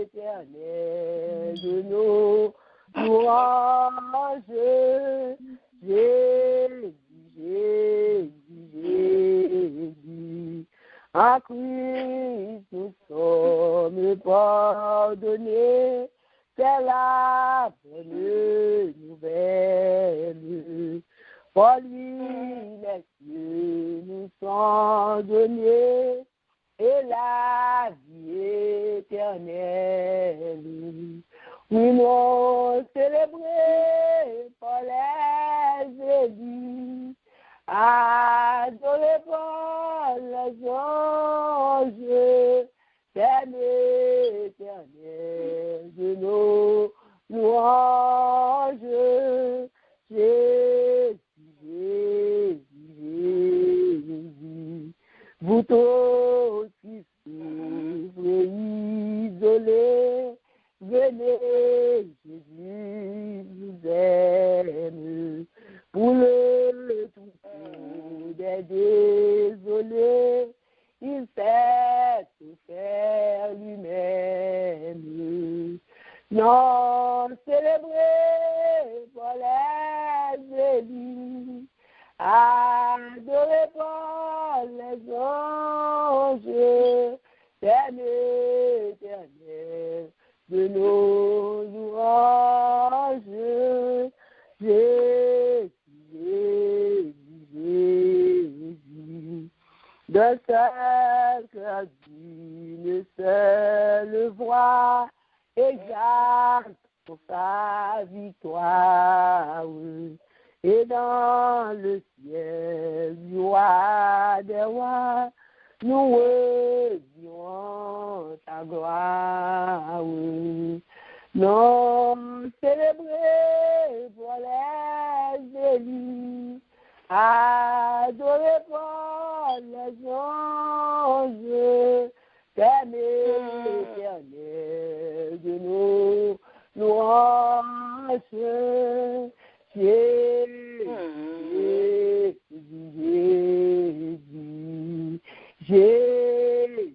éternel de nos louanges, Jésus. En Christ nous sommes pardonnés, c'est la bonne nouvelle. Pour lui, les cieux nous sont donnés, et la vie éternelle. Oui, nous célébrés par les élus, adorés par les anges, Père éternel de nos louanges, Jésus. Vous tous qui souffrez isolés, venez, Jésus vous aime. Pour le tout des désolés, il sait tout faire lui-même. Non, célébrez pour les élus, adorez par les anges, Père éternel de nos louanges, Jésus. D'un seul cœur d'une seule voix, exalte pour sa victoire. et dans le ciel, roi des rois, nous redirons ta gloire. Non, célébrer pour les élus, adorer pour les anges, t'aimer éternel de nos louanges. Jésus.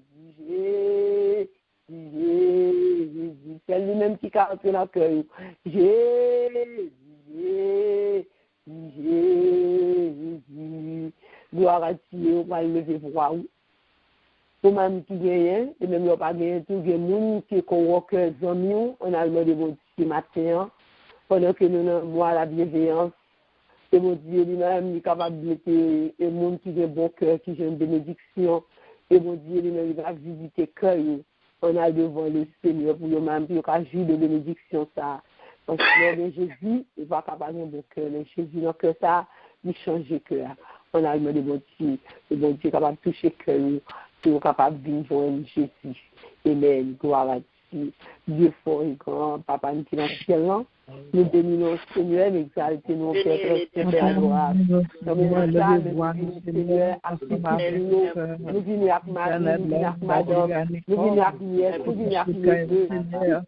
C'est lui-même qui caractère dans le cœur. Jésus. Gloire à Dieu, on va lever voir. Pour même qui gagne, et même pas gagné, tout le monde qui est co-worker, on a le de bon Dieu matin, pendant que nous avons moi la bienveillance. Et mon Dieu lui-même, il est capable de mettre le monde qui a un bon cœur, qui a une bénédiction. Et mon Dieu lui-même, il va visiter le cœur. On a devant le Seigneur pour lui-même, puis il va jouir de bénédiction. Ça. Parce que Jésus, il va capable de un bon cœur. Mais Jésus, dans que ça, il change le cœur. On a le bon Dieu. Le bon Dieu est capable de toucher le cœur. Il est capable de vivre en Jésus. Amen. Gloire à Dieu. Dieu fort et grand, Papa, nous qui dans le ciel, nous bénissons le Seigneur, nous exaltons nos Pères, Père, gloire. Nous Seigneur, nous venons avec Marie, nous venons avec Madame, nous venons avec Nièce, nous venons avec Neveu.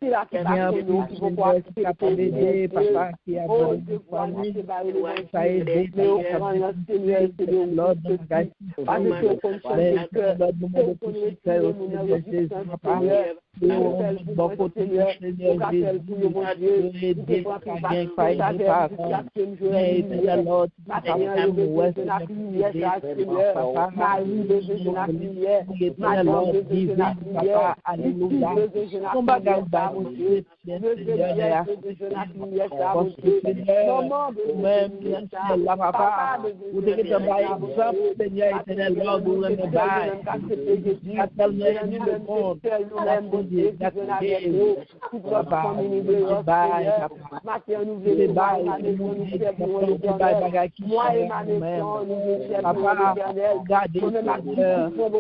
C'est là qui va nous, qui vont pouvoir accepter, Papa, qui a besoin de famille, ça aide, mais au grand Seigneur, c'est de l'ordre, parce que on conscient de cœur, on connaît Jésus, Papa, bon côté, Seigneur, Jésus, Matin, nous voulons la maison, nous servons moi et ma maison, nous servons l'éternel. Les hommes,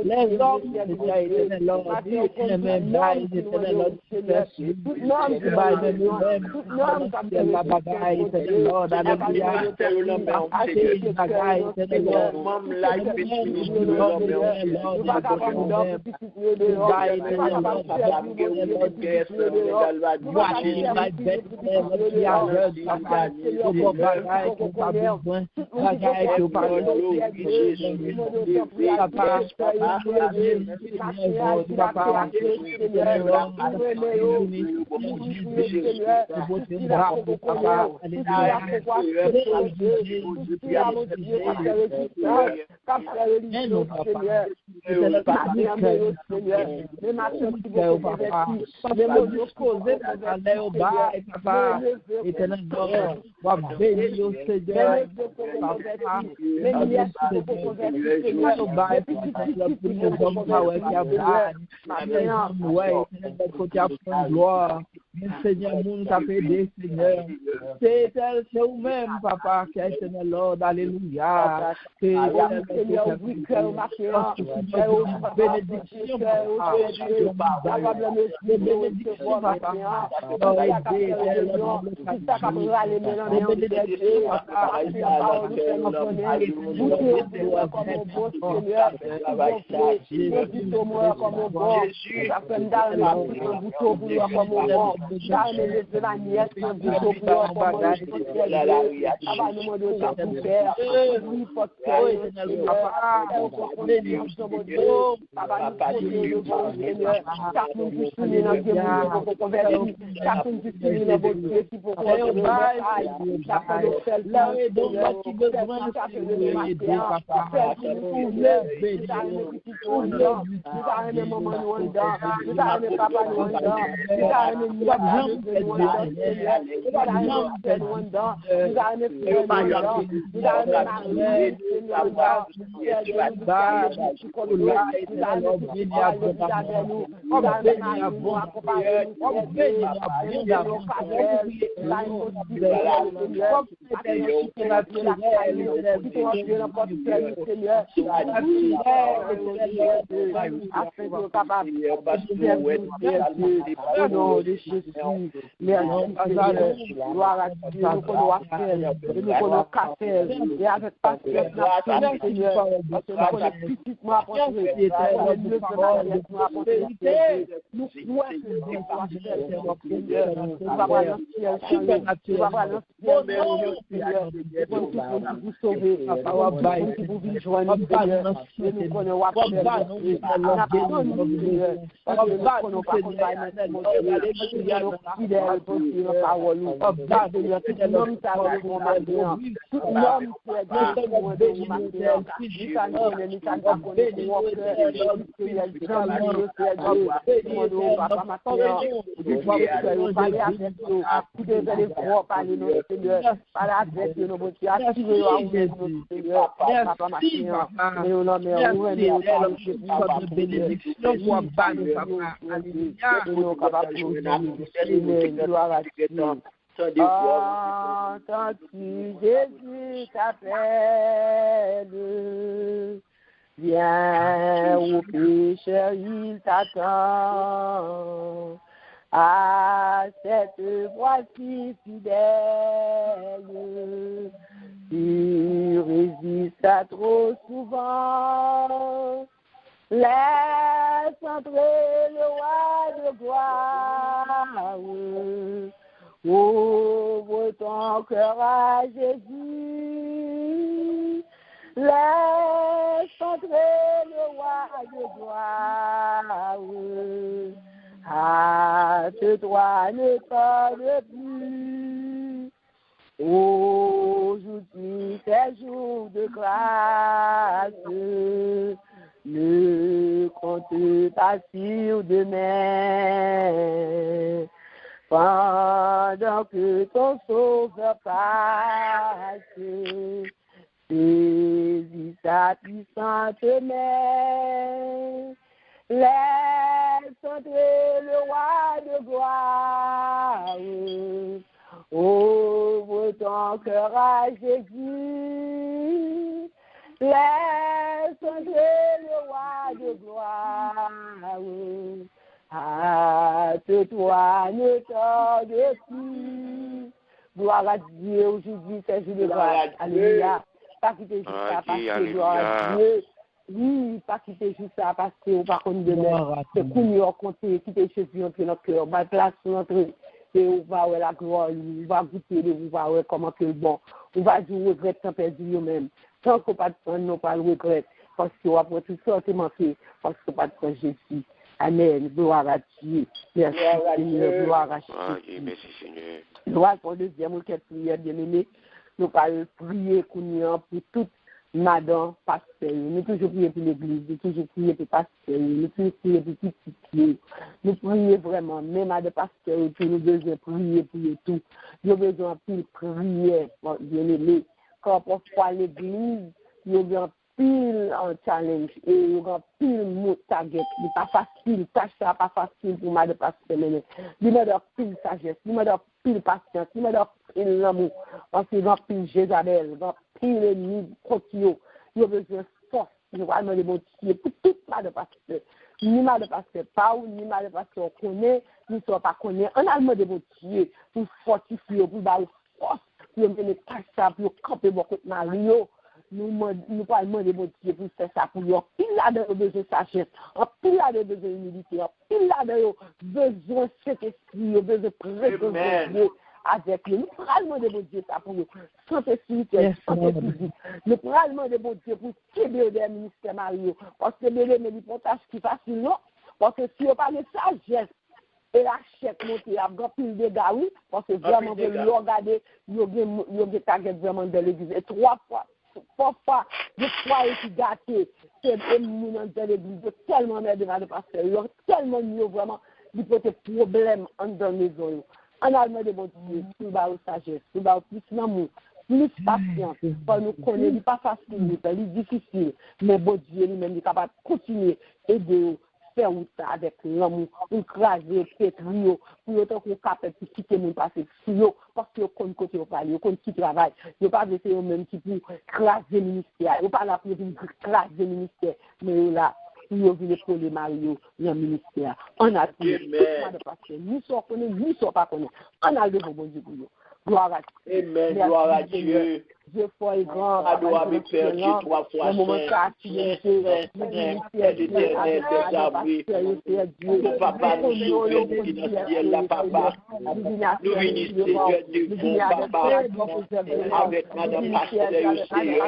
Seigneur, nous t'a fait Seigneur. C'est vous-même, Papa, qui est le Lord. Alléluia. C'est Seigneur, oui, cœur, ma cœur, bénédiction, Papa. Bénédiction, Papa. Papa, gloire à Dieu, nous connaissons affaire, nous connaissons café, et avec patience, nous connaissons Seigneur, parce que nous connaissons physiquement apporter, nous entends-tu Jésus t'appelle, viens au pécheur, il t'attend, à cette voix si fidèle, tu résistes à trop souvent. Laisse entrer le roi de gloire, ouvre ton cœur à Jésus. Laisse entrer le roi de gloire, hâte-toi, ne tarde plus. Aujourd'hui, c'est jour de grâce. Ne compte pas sur demain, pendant que ton sauveur passe, saisis sa puissante main, laisse entrer le roi de gloire, ouvre ton cœur à Jésus. Laisse entrer le roi de gloire, hâte-toi, ne tarde plus. Gloire à Dieu, aujourd'hui c'est jour de gloire. Alléluia. Pas quitter juste ça parce que gloire à Dieu. Oui, pas quitter juste ça parce que on va contre demain. C'est qu'on y a compté, quitter Jésus entre notre cœur, ma place notre. Et on va voir la gloire, on va goûter, on va voir comment c'est bon. On va dire regret sans perdre nous-mêmes. Tant qu'on pas de prendre, nous pas le regret. Parce qu'on va prendre tout ça, c'est manqué. Parce qu'on pas de prendre Jésus. Amen. Gloire à Dieu. Merci Seigneur. Gloire à Jésus. Merci Seigneur. Nous allons pour le deuxième requête prière, bien-aimé. Nous allons prier pour toute madame, pasteur. Nous toujours prier pour l'église. Nous toujours prier pour pasteur. Nous toujours prier pour tout petit. Nous prions vraiment. Même à des pasteurs, nous devons prier pour tout. Nous avons besoin de prier, bien-aimé. Quand parfois l'église, il y a pile en challenge et il y a pile mot target. Ce n'est pas facile, tâche ça pas facile pour moi de passer. Il y a pile sagesse, il y a pile patience, il y a pile l'amour. Parce qu'il y a pile Jézabel, il y a pile ennemi contre eux. Il y a besoin de force, il y a vraiment de motiver pour tout mal de pasteur. Ni mal de pasteur pas ou ni mal de pasteur connaît, ni soit pas connaît. On a le mot de motiver pour fortifier, pour dar force. Pour mener ça, pour camper beaucoup de Mario. Nous parlons de motiver pour faire ça pour eux. Pile là de besoin de sagesse, pile là de besoin d'humilité, pile là de besoin de cet esprit, besoin de présence avec eux. Nous parlons de motiver ça pour eux. Santé spirituelle, santé physique. Nous parlons de motiver pour qu'aider des ministères Mario. Parce que les tâches qui facile, non? Parce que si on parle de sagesse, et la chèque montée a pile de gars, oui, parce que vraiment, vous regardez, il y a des targets vraiment de l'église. Et 3 fois, des fois, ils sont gâtés. C'est éminent de l'église, tellement de pasteur, il y a tellement mieux vraiment, il peut être problème dans la maison. On a demandé bon Dieu, nous avons sagesse, nous avons plus d'amour, plus patience, pour nous connaître, pas facile, c'est difficile, mais bon Dieu lui-même est capable de continuer et de faire ça avec l'amour, pour craser, pétrir, pour autant qu'on capable de quitter mon passé, parce que qu'on côté au parler, qu'on qui travaille, il pas de faire même qui pour craser le ministère, il pas là pour craser le ministère, mais là pour venir pour les mariés dans le ministère. On a tout nous sommes connus, nous sommes pas connus. On a le bon Dieu pour nous. Gloire à Dieu. Amen, gloire à Dieu. Dieu foi grand. Adore mes pères, Dieu 3 fois saint. L'éternel des abris. Papa, nous sauvons qui dans le ciel, là, papa. Nous venons, Seigneur, Dieu, bon papa. Avec Madame Pasteur, Seigneur.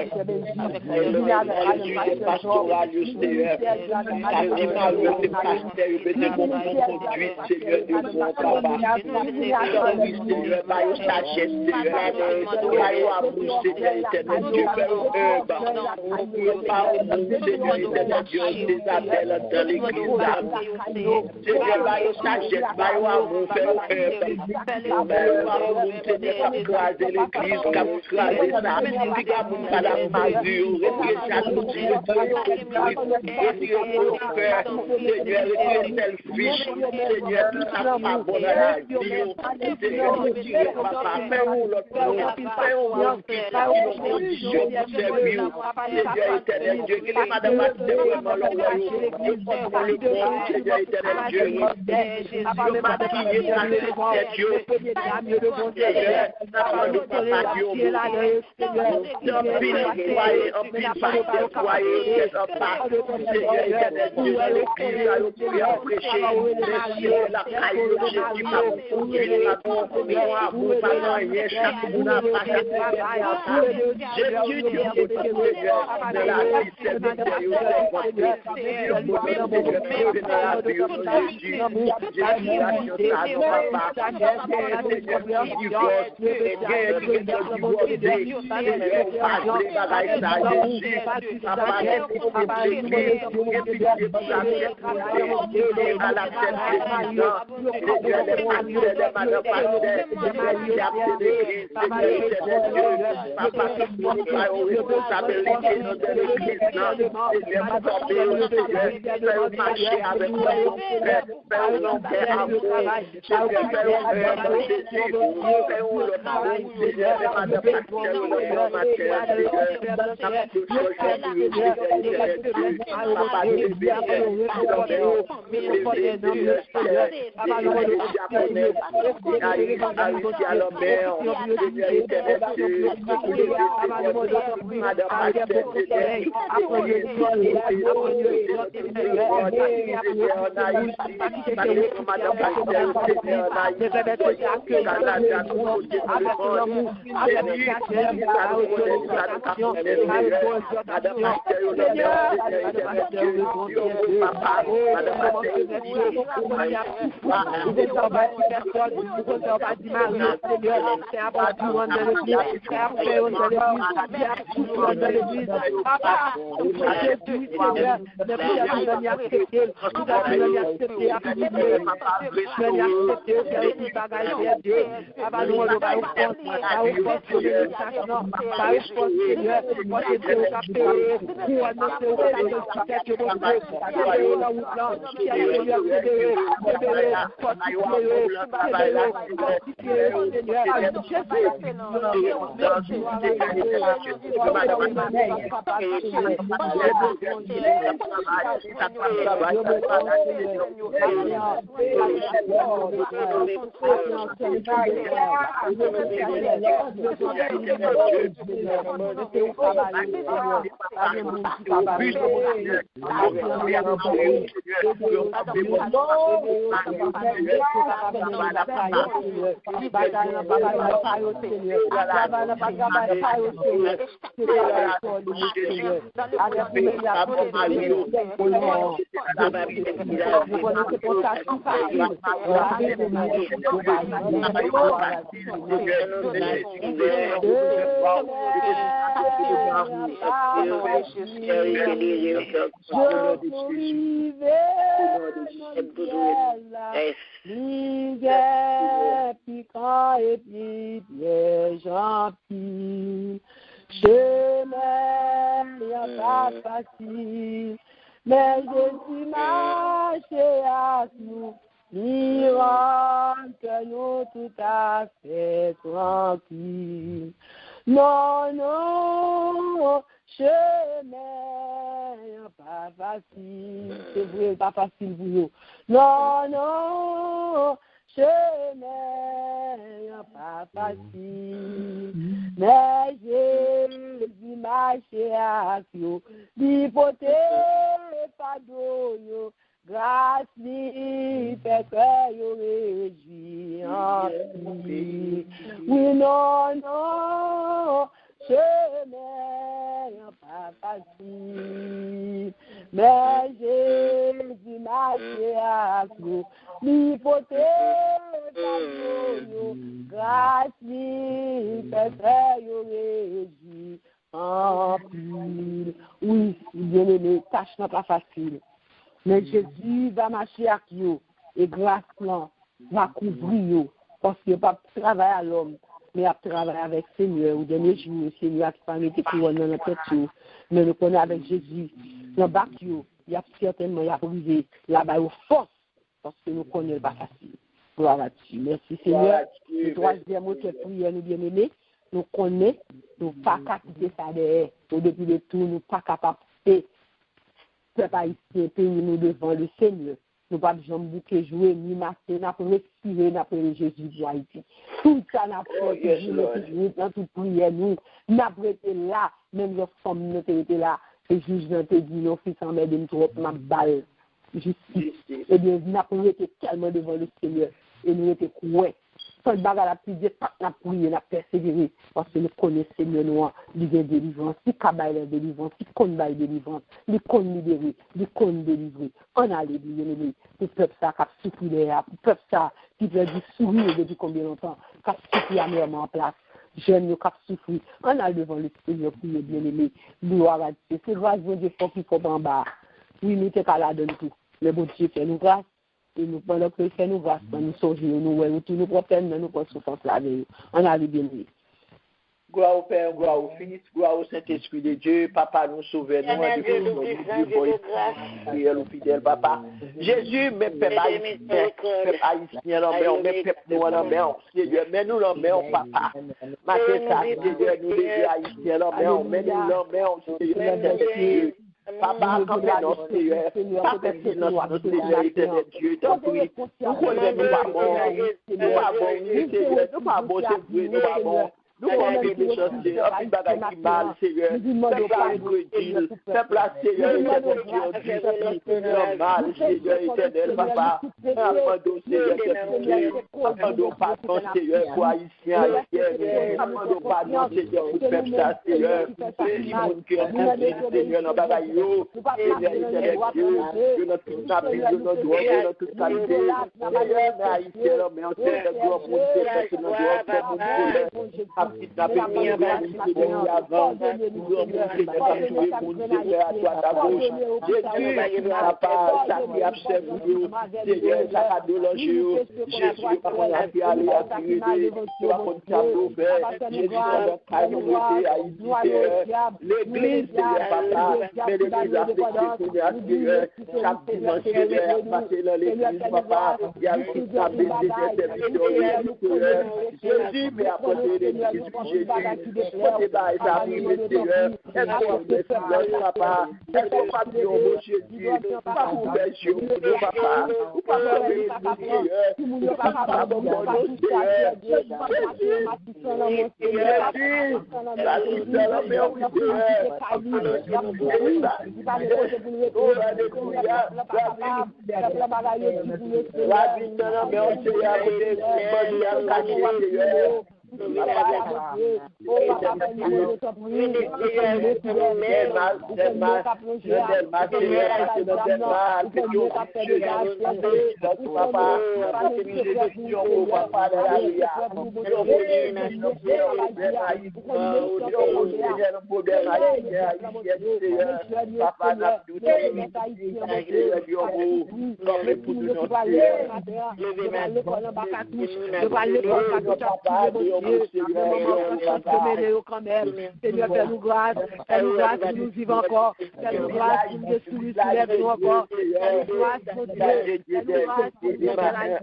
Avec le pastoral, Seigneur. Animal, le pasteur, de mon conduite, Seigneur, Dieu, bon papa. Seigneur, par une sagesse, Seigneur, par une amour, Seigneur éternel, Dieu, Seigneur éternel, Dieu, des appels dans l'église, Seigneur, par une sagesse, par un amour, faire Seigneur, comme craser l'église, comme craser ça, puis comme pas la masure, retirer jalousie, retirer nos cœurs, Seigneur, retirer selfish, Seigneur, tout ça pas bon dans la vie, Seigneur, retirer papa, fais-nous l'autre, fais-nous condition pour servir, Seigneur éternel Dieu, que les madame vraiment le bon, Seigneur éternel Dieu, le maquiller dans le Dieu, Seigneur, nous papa Dieu, en pile pasteur, foyer, Seigneur éternel Dieu, l'église, à prêcher, la caille, qui va vous conduire à vous, pas rien, chaque jour, Jésus, Dieu, de la vie, c'est piquant et puis piège gentil. Chemin n'est pas facile, mais je suis marché à nous, que nous tout à fait tranquille. Non, non, chemin n'est pas facile, c'est vrai, pas facile pour nous. Non, non, chemin n'est pas facile, mais Jésus marché à vous, l'hypothèque pas d'eau, grâce lui fait que vous réjouis en vie. Oui, non, non, chemin n'est pas facile, mais Jésus marché à vous, l'hypothèque pas d'eau, grâce lui fait que vous réjouis en pile. Oui, bien aimé, tâche n'est pas facile. Mais Jésus va marcher avec vous et grâce va couvrir vous. Parce qu'il n'y a pas de travail à l'homme, mais il y a travail avec le Seigneur. Au dernier jour, le Seigneur qui pas mis couronne dans notre tête. Mais nous connaissons avec Jésus. Dans le bac, il y a certainement brisé là-bas aux forces. Parce que nous connaissons pas facile. Gloire à Dieu. Merci Seigneur. Le troisième mot de prière, nous bien aimés. Nous connaissons, nous ne pas quitter ça derrière. Depuis le tout, nous ne pas capables de peuple haïtien, pays nous devant le Seigneur. Nous ne pouvons pas bouquer, jouer, ni matin, nous pouvons respirer, nous pouvons Jésus pour Haïti. Tout ça, nous pouvons dans toute prière, nous avons été là, même les femmes, nous avons été là. Et juge nous te dit, nos fils en met de trop, ma balle, justice. Eh bien, nous avons été tellement devant le Seigneur, et nous avons été coués. Quand le bagage a pu dire, nous avons prié, nous avons persévéré, parce que nous connaissons le Seigneur noir, il y a délivrance, il y a délivrance, il y a délivrance, il y a libéré, il y a délivré. On a les bien-aimés, pour le peuple ça qui a souffert derrière, pour le peuple ça qui peut dire sourire depuis combien de temps, qui a souffert amèrement en place. Jeunes qui a souffert, on a devant le Seigneur pour les bien-aimés. Gloire à Dieu. C'est grâce à Dieu qu'il faut en bas. Oui, nous sommes là dans tout. Le bon Dieu fait nous grâce. Et nous, pendant que fait nous grâce, nous songeons, nous nous proprenons, nous prenons souffrance là. On a les bien-aimés. Gloire au Père, gloire au Fils, gloire au Saint-Esprit de Dieu. Papa, nous sauve, nous, nous fidèle, papa. Jésus, mes peuple haïtien, mes peuples, nous, mais nous l'emmènons, papa. Matin, ça, Seigneur, nous les haïtiens, mais nous l'emmènons, Seigneur. Papa, comme notre Seigneur, Papa, notre Seigneur éternel Dieu, tant pis, nous connaissons nous pas bon, Seigneur, nous pas bon, c'est nous pas bon. Nous avons des méchants, Seigneur, un bagage qui mal, Seigneur. Peuple à incrédule, peuple à Seigneur, éternel Dieu, normal, Seigneur, éternel, papa. Amando, Seigneur, amando pardon, Seigneur, pour Haïtien, amando pardon, Seigneur, pour peuple ça, Seigneur. Si mon cœur est Seigneur, dans bagaille, Seigneur, éternel Dieu, de notre kidnapping, de notre droit, de notre qualité. Seigneur, mais Haïtien, mais on sait que gloire pour nous, parce que nous doit faire mon Dieu. Jésus, papa, ça qui a fait vous, Seigneur, ça a délogé, Jésus, papa, a fait aller à tirer, tu vas continuer à faire, Jésus, ça va calmer, à y l'église, Seigneur, papa, mais l'église a fait Seigneur, chaque dimanche, Seigneur, passer dans l'église, papa, il y a une petite table de Jésus, mais après, Jésus, côté bas, ça arrive, Seigneur, est-ce qu'on peut faire papa, est-ce qu'on va dire au mot Jésus, pas vous faire Dieu, papa, ou pas sauver le Seigneur, ou pas faire bon nom, Seigneur, Jésus, la suite la mer, oui, Seigneur, Seigneur, fais-nous grâce, nous vivons encore, fais-nous grâce, nous soulève-nous encore, fais-nous grâce, mon Dieu, fais-nous grâce,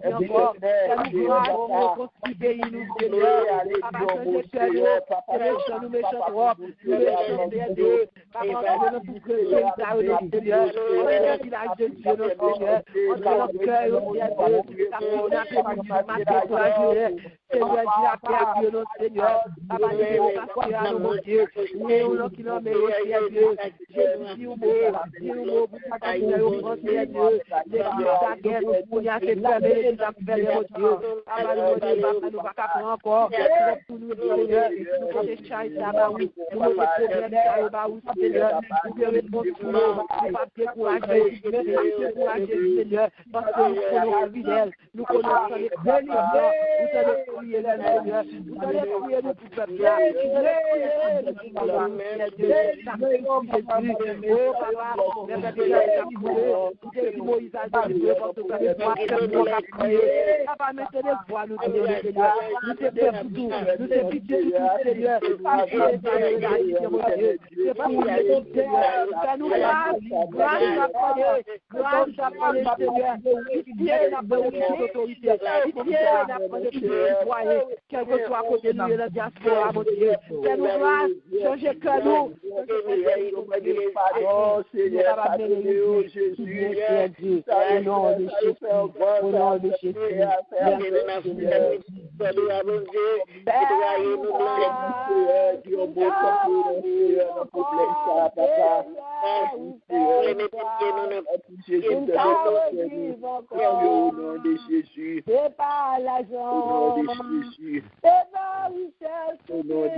encore, fais-nous grâce, pour ce pays, nous, Seigneur, papa, nous méchants trop, nous méchants Dieu, papa, nous Seigneur, le village de Dieu, notre Seigneur, notre cœur, Dieu, on a fait Seigneur, dis la paix à Dieu, notre Seigneur, papa, nous à mon Dieu, nous qui l'ont mérité, Dieu, Jésus, dis au mot, pour partager au France, Dieu, les ta guerre, pour y aller fermer les affaires, mon Dieu, papa, nous va pas encore, pour nous, Seigneur, nous faisons des chaînes, ça va, oui, nous faisons des problèmes, ça va, oui, Seigneur, nous devons nous pas décourager, Seigneur, parce que nous connaissons fidèles, nous connaissons les bénévoles, nous allons prier le Seigneur, nous allons prier le tout peuple, nous allons prier le tout Moïse a dit, papa, mettez les voix, nous te Seigneur, nous te faisons tout, nous te pitié, Seigneur, fais-nous grâce à parler, Seigneur, pitié n'a pas de autorité, pitié n'a pas de citoyen, quel que soit à côté de nous et la diaspora, mon Dieu, fais-nous grâce, changez que nous, pardon, Seigneur, pardonnez-nous, Jésus, au nom de Jésus, au nom de Jésus, c'est pas l'argent, c'est pas richesse, mon Dieu,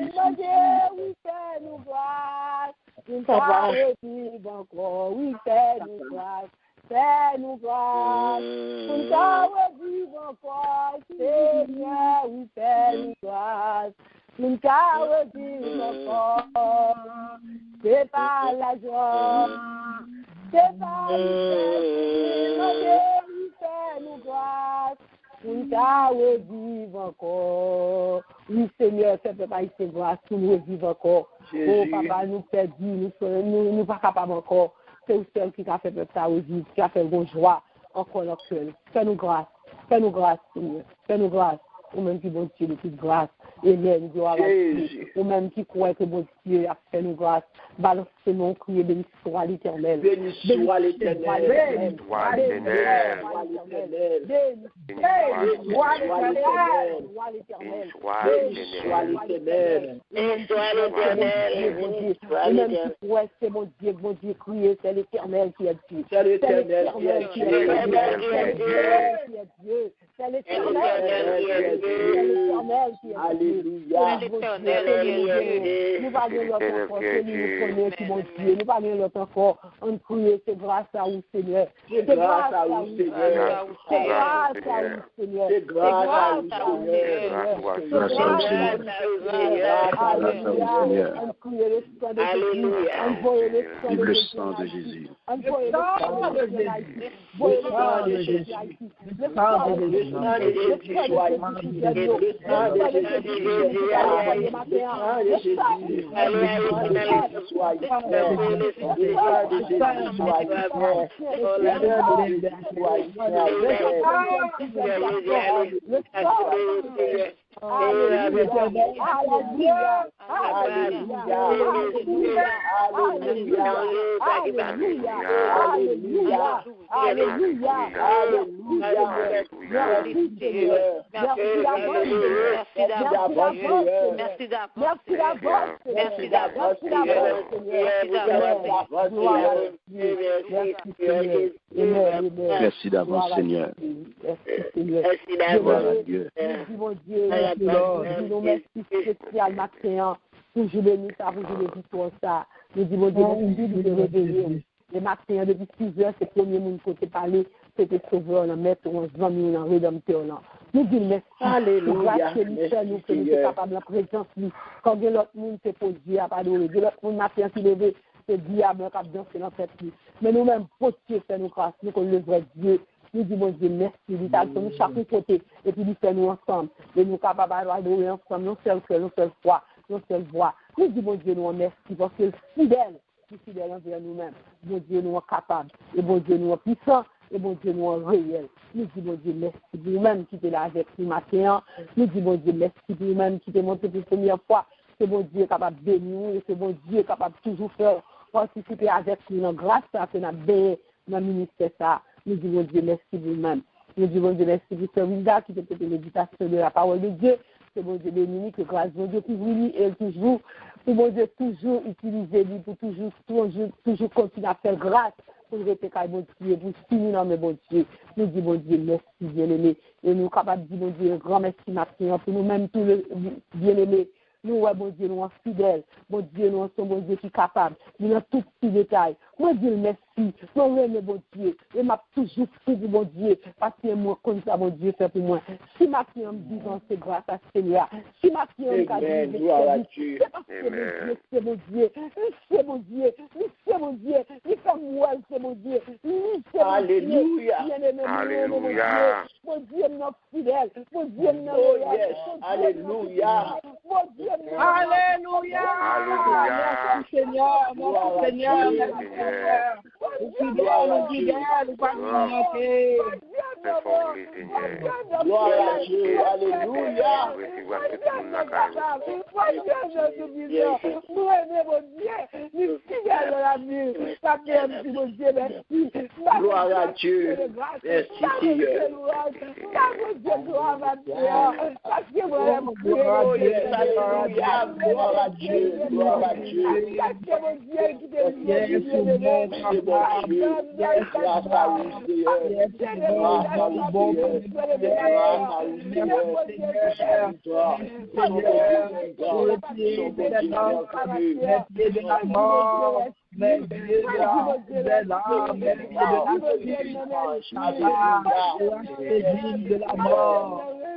oui, fais-nous grâce, une fois vive encore, oui, fais-nous grâce. Fais-nous grâce, une fois vive encore, Seigneur, oui, fais-nous grâce. Une fois vive encore, c'est pas la joie, c'est pas mon Dieu, oui, fais-nous grâce. Une fois vive encore, oui, Seigneur, fais papa, c'est grâce, pour nous vivre encore. Oh, papa, nous perdus, nous pas capables encore. C'est le seul qui a fait peuple ça aussi, qui a fait bonne joie encore notre cœur. Fais-nous grâce, Seigneur, fais-nous grâce. Ou même qui bon Dieu, de toute grâce, et même gloire à Dieu. Ou même qui croit que bon Dieu a fait nous grâce. Balance mon crier, béni soit l'Éternel. Béni soit l'Éternel. Béni soit l'Éternel. Béni soit l'Éternel. Béni soit l'Éternel. Béni soit l'Éternel. Ou même qui croit que bon Dieu crier, c'est l'Éternel qui est Dieu. C'est l'Éternel qui est Dieu. C'est l'Éternel qui est Dieu. Alléluia. Nous parlons l'autre encore, nous connaissons mon Dieu. Nous parlons l'autre encore, on prie, c'est grâce à vous, Seigneur. C'est grâce à vous, Seigneur. C'est grâce à vous, Seigneur. C'est grâce à vous, Seigneur. On prie le sang de Jésus. Envoyez le sang de Jésus. Envoyez le sang de Jésus. Envoyez le sang de Jésus. Le sang de Jésus. Alléluia. Merci d'avance, Seigneur. Gloire à Dieu. Mon Dieu, nous merci spécial matin. Toujours béni ça, toujours béni pour ça. Nous disons, Dieu, nous devons réveiller. Les matins, depuis 6 heures, c'est le premier monde côté parler, c'était sauveur, on met, on se vend, on rédempteur. Nous disons, merci. Alléluia. Que nous sommes capables de la présence. Quand l'autre monde s'est posé, à pas de l'autre monde matin qui levé, c'est diable qui a dansé dans cette vie. Mais nous-mêmes, pour Dieu, c'est nous grâce, nous connaissons le vrai Dieu. Nous disons, Dieu, merci. Nous chaque côté, et puis nous faisons nous ensemble. Et nous capables d'adorer ensemble, non seul cœur, non seul foi, non seule voix. Nous disons, Dieu, nous merci parce que fidèle. Fidèle envers nous-mêmes. Bon Dieu, nous sommes capables. Et bon Dieu, nous sommes puissants. Et bon Dieu, nous sommes réels. Nous disons, bon Dieu, merci pour nous-mêmes qui était là avec nous matin. Nous disons, bon Dieu, merci pour nous-mêmes qui était monté pour la première fois. C'est bon Dieu capable de bénir. Et c'est bon Dieu capable de toujours faire participer avec nous dans grâce à ce qu'on a béni dans le ministère. Ça. Nous disons, bon Dieu, merci pour nous-mêmes. Nous disons, bon Dieu, merci pour ce Winda qui était l'éducation de la parole de Dieu. C'est bon Dieu béni, que grâce à Dieu couvre lui et toujours, pour bon Dieu toujours utiliser lui, pour toujours continuer à faire grâce pour le répéter bon Dieu, pour finir dans mes bon Dieu. Nous disons bon Dieu, merci bien-aimé. Et nous sommes capables de dire bon Dieu, un grand merci maintenant pour nous-mêmes, tous les bien-aimés. Nous, bon Dieu, nous sommes fidèles. Bon Dieu, nous sommes bon Dieu qui est capable. Nous avons tous petits détails. Moi, Dieu, merci. Nous aimons bon Dieu. Et m'a toujours fait pour bon Dieu. Parce que moi, comme ça, bon Dieu fait pour moi. Si ma fille me dit, c'est grâce à ce Seigneur. Si ma fille me dit, c'est parce que c'est mon Dieu. C'est mon Dieu. C'est mon Dieu. Il fait moi, c'est mon Dieu. Alléluia. Alléluia. Mon Dieu, notre fidèle. Mon Dieu, notre Alléluia. Mon Dieu, Alléluia. Alléluia. Seigneur, mon Seigneur, Gloire à Dieu. Alléluia. Gloire à Dieu. Merci Seigneur. Gloire à Dieu. Gloire à Dieu. Grâce à vous, Seigneur. Grâce à vous,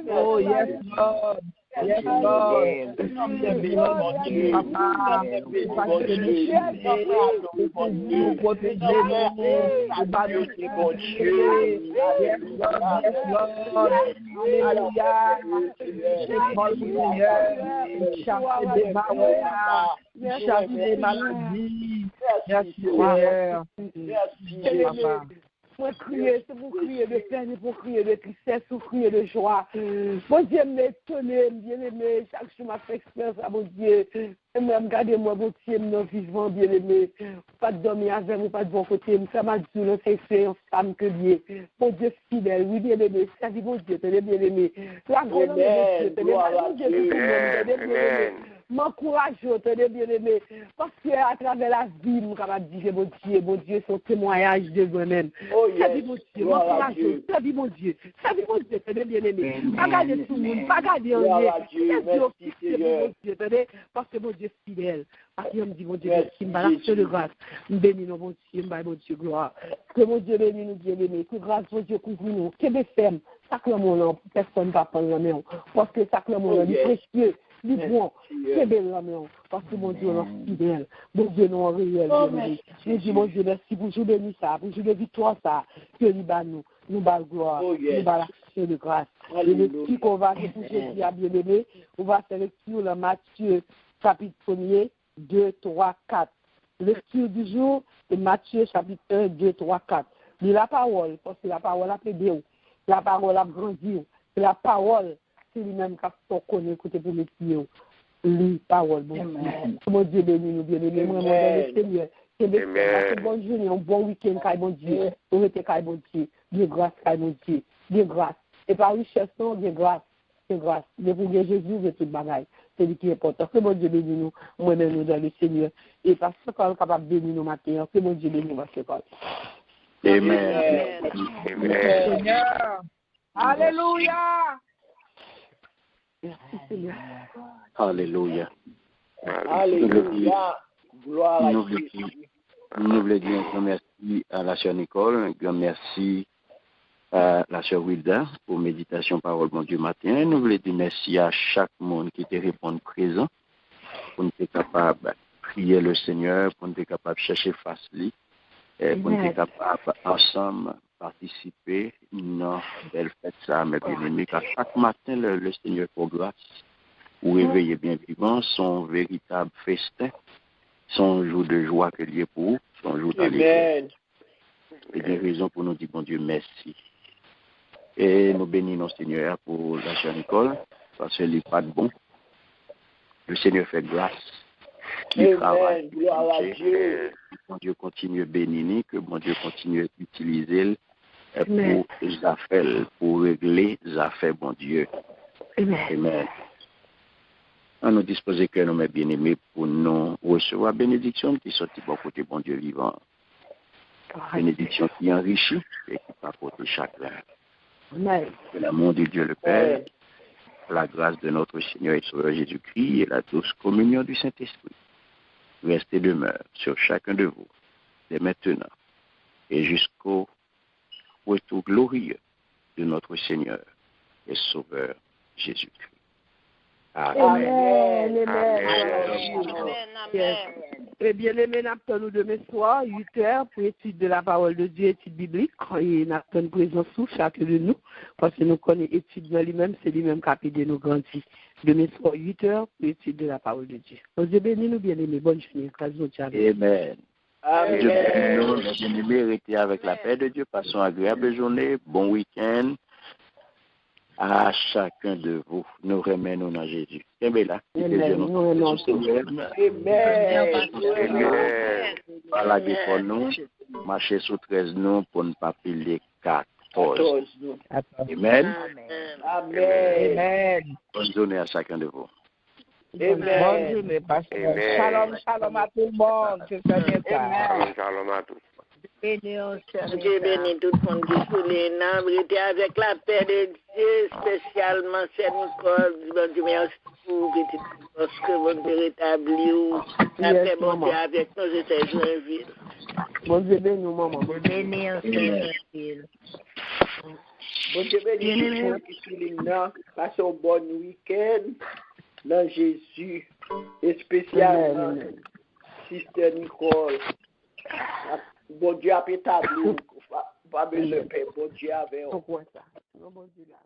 Oh, yes, Lord. Yes, Lord. Pour crier, c'est pour crier de peine, pour crier de tristesse, pour crier de joie. Mon Dieu m'étonne, bien aimé, chaque jour m'a fait expérience à mon Dieu. Et moi, regardez-moi, mon Dieu, mon vivant, bien aimé. Pas de dormir avec vous, pas de bon côté. Ça m'a dit, c'est une femme que bien. Mon Dieu fidèle, oui, bien aimé. Ça dit, mon Dieu, t'es bien aimé. La grande Dieu, t'es bien aimé. M'encourage, t'es bien aimé. Parce qu'à travers la vie, je capable de dire, mon Dieu, son témoignage de moi-même. Ça dit, mon Dieu, m'encourage, ça dit, mon Dieu, t'es bien aimé. Pas garder tout le monde, pas garder en Dieu, parce que mon Dieu est fidèle. Parce qu'il me dit, mon Dieu, merci, je de grâce. Bénis nous, mon Dieu, mon Dieu, gloire. Que mon Dieu bénisse nous, Dieu aimé. Que grâce, mon Dieu, couvre nous. Que des femmes, sacrement, non, personne ne va prendre la main. Parce que sacrement, non, il est précieux. Il est bon, c'est belle la main, parce que mon Dieu est fidèle, mon Dieu est réel. Je dis, mon Dieu, merci pour jouer béni ça, pour jouer victoire ça, que nous bat nous bat gloire, nous bat l'action de grâce. Et le petit qu'on va toucher qui a bien aimé, on va faire lecture dans Matthieu, chapitre 1er, 2, 3, 4. Lecture du jour, c'est Matthieu, chapitre 1, 2, 3, 4. Lis la parole, parce que la parole a fait bien, la parole a grandi, c'est la parole. C'est lui-même qui a connu, écoutez pour les filles, lui, parole, bon Dieu. Mon Dieu béni nous, bien aimé, moi, le Seigneur, Bonne journée, un bon week-end, bon Dieu. On était bon Dieu. De grâce, bon Dieu. De grâce. Et par richesse, de grâce. De grâce. De pour Jésus, de toute bagaille. C'est ce qui est important. Que bon Dieu bénisse nous, moi-même, nous, dans le Seigneur. Et parce que quand on est capable de bénir nous matin, que bon Dieu bénisse nous, parce que Amen. Seigneur. Alléluia. Merci, Seigneur. Alléluia. Alléluia. Gloire à Dieu. Nous voulons dire un grand merci à la sœur Nicole, un grand merci à la sœur Wilda pour méditation parole bon Dieu matin. Nous voulons dire merci à chaque monde qui était répondu présent pour nous être capable de prier le Seigneur, pour nous être capable de chercher face lui, et pour nous être capable ensemble participer dans belle fête ça, mes bien-aimés, car chaque matin le Seigneur pour grâce ou réveiller bien vivant, son véritable festin, son jour de joie que Dieu pour vous, son jour d'allégresse. Et bien raison pour nous dire, bon Dieu, merci. Et nous bénissons Seigneur pour la sœur Nicole, parce qu'elle n'est pas de bon. Le Seigneur fait grâce. Il travaille. Gloire à Dieu. Que bon Dieu continue à bénir, que bon Dieu continue à utiliser pour les affaires, pour régler les affaires, bon Dieu. Amen. À nous disposer que nous sommes bien-aimés pour nous recevoir la bénédiction qui sortit bon côté bon Dieu vivant. Bénédiction qui enrichit et qui apporte chacun. Que l'amour de Dieu le Père, la grâce de notre Seigneur et Sauveur Jésus-Christ et la douce communion du Saint-Esprit reste et demeure sur chacun de vous, dès maintenant et jusqu'au retour glorieux de notre Seigneur et Sauveur Jésus-Christ. Amen. Et bien, les nous nous demain soir, 8h, pour étude de la parole de Dieu, étude biblique. Et nous avons une présence sous chacun de nous, parce que nous connaissons l'étude de lui-même, c'est lui-même qui a de nous grandir. Demain soir, 8h, pour étude de la parole de Dieu. Nous bénis nous, bien-aimés. Bonne journée. Amen. Dieu bénisse nous, bien-aimés, restez avec la paix de Dieu. Passons une agréable journée, bon week-end. À chacun de vous, nous remenons dans Jésus. Amen. Voilà pour nous, marcher sous 13 nous pour ne pas piler 14. Amen. Amen. Bonne journée à chacun de vous. Bonne journée, pasteur. Shalom, shalom à tout le monde. C'est ça, Shalom à tous. Dieu bénit tout le monde qui sous les noms. J'étais avec la paix de Dieu, spécialement Sœur Nicole. Bon Dieu, merci pour parce que bon Dieu rétablit ou la paix, bon Dieu, avec nous, j'étais Joinville. Bon Dieu bénit nous, maman. Bon Dieu bénit Joinville. Bon Dieu bénit tout le monde qui sous les noms. Passez un bon week-end dans Jésus. Et spécialement Sister Nicole. Bon Dieu a établi, pas besoin de paix, bon Dieu avec. Pourquoi ça? Non, bon Dieu là.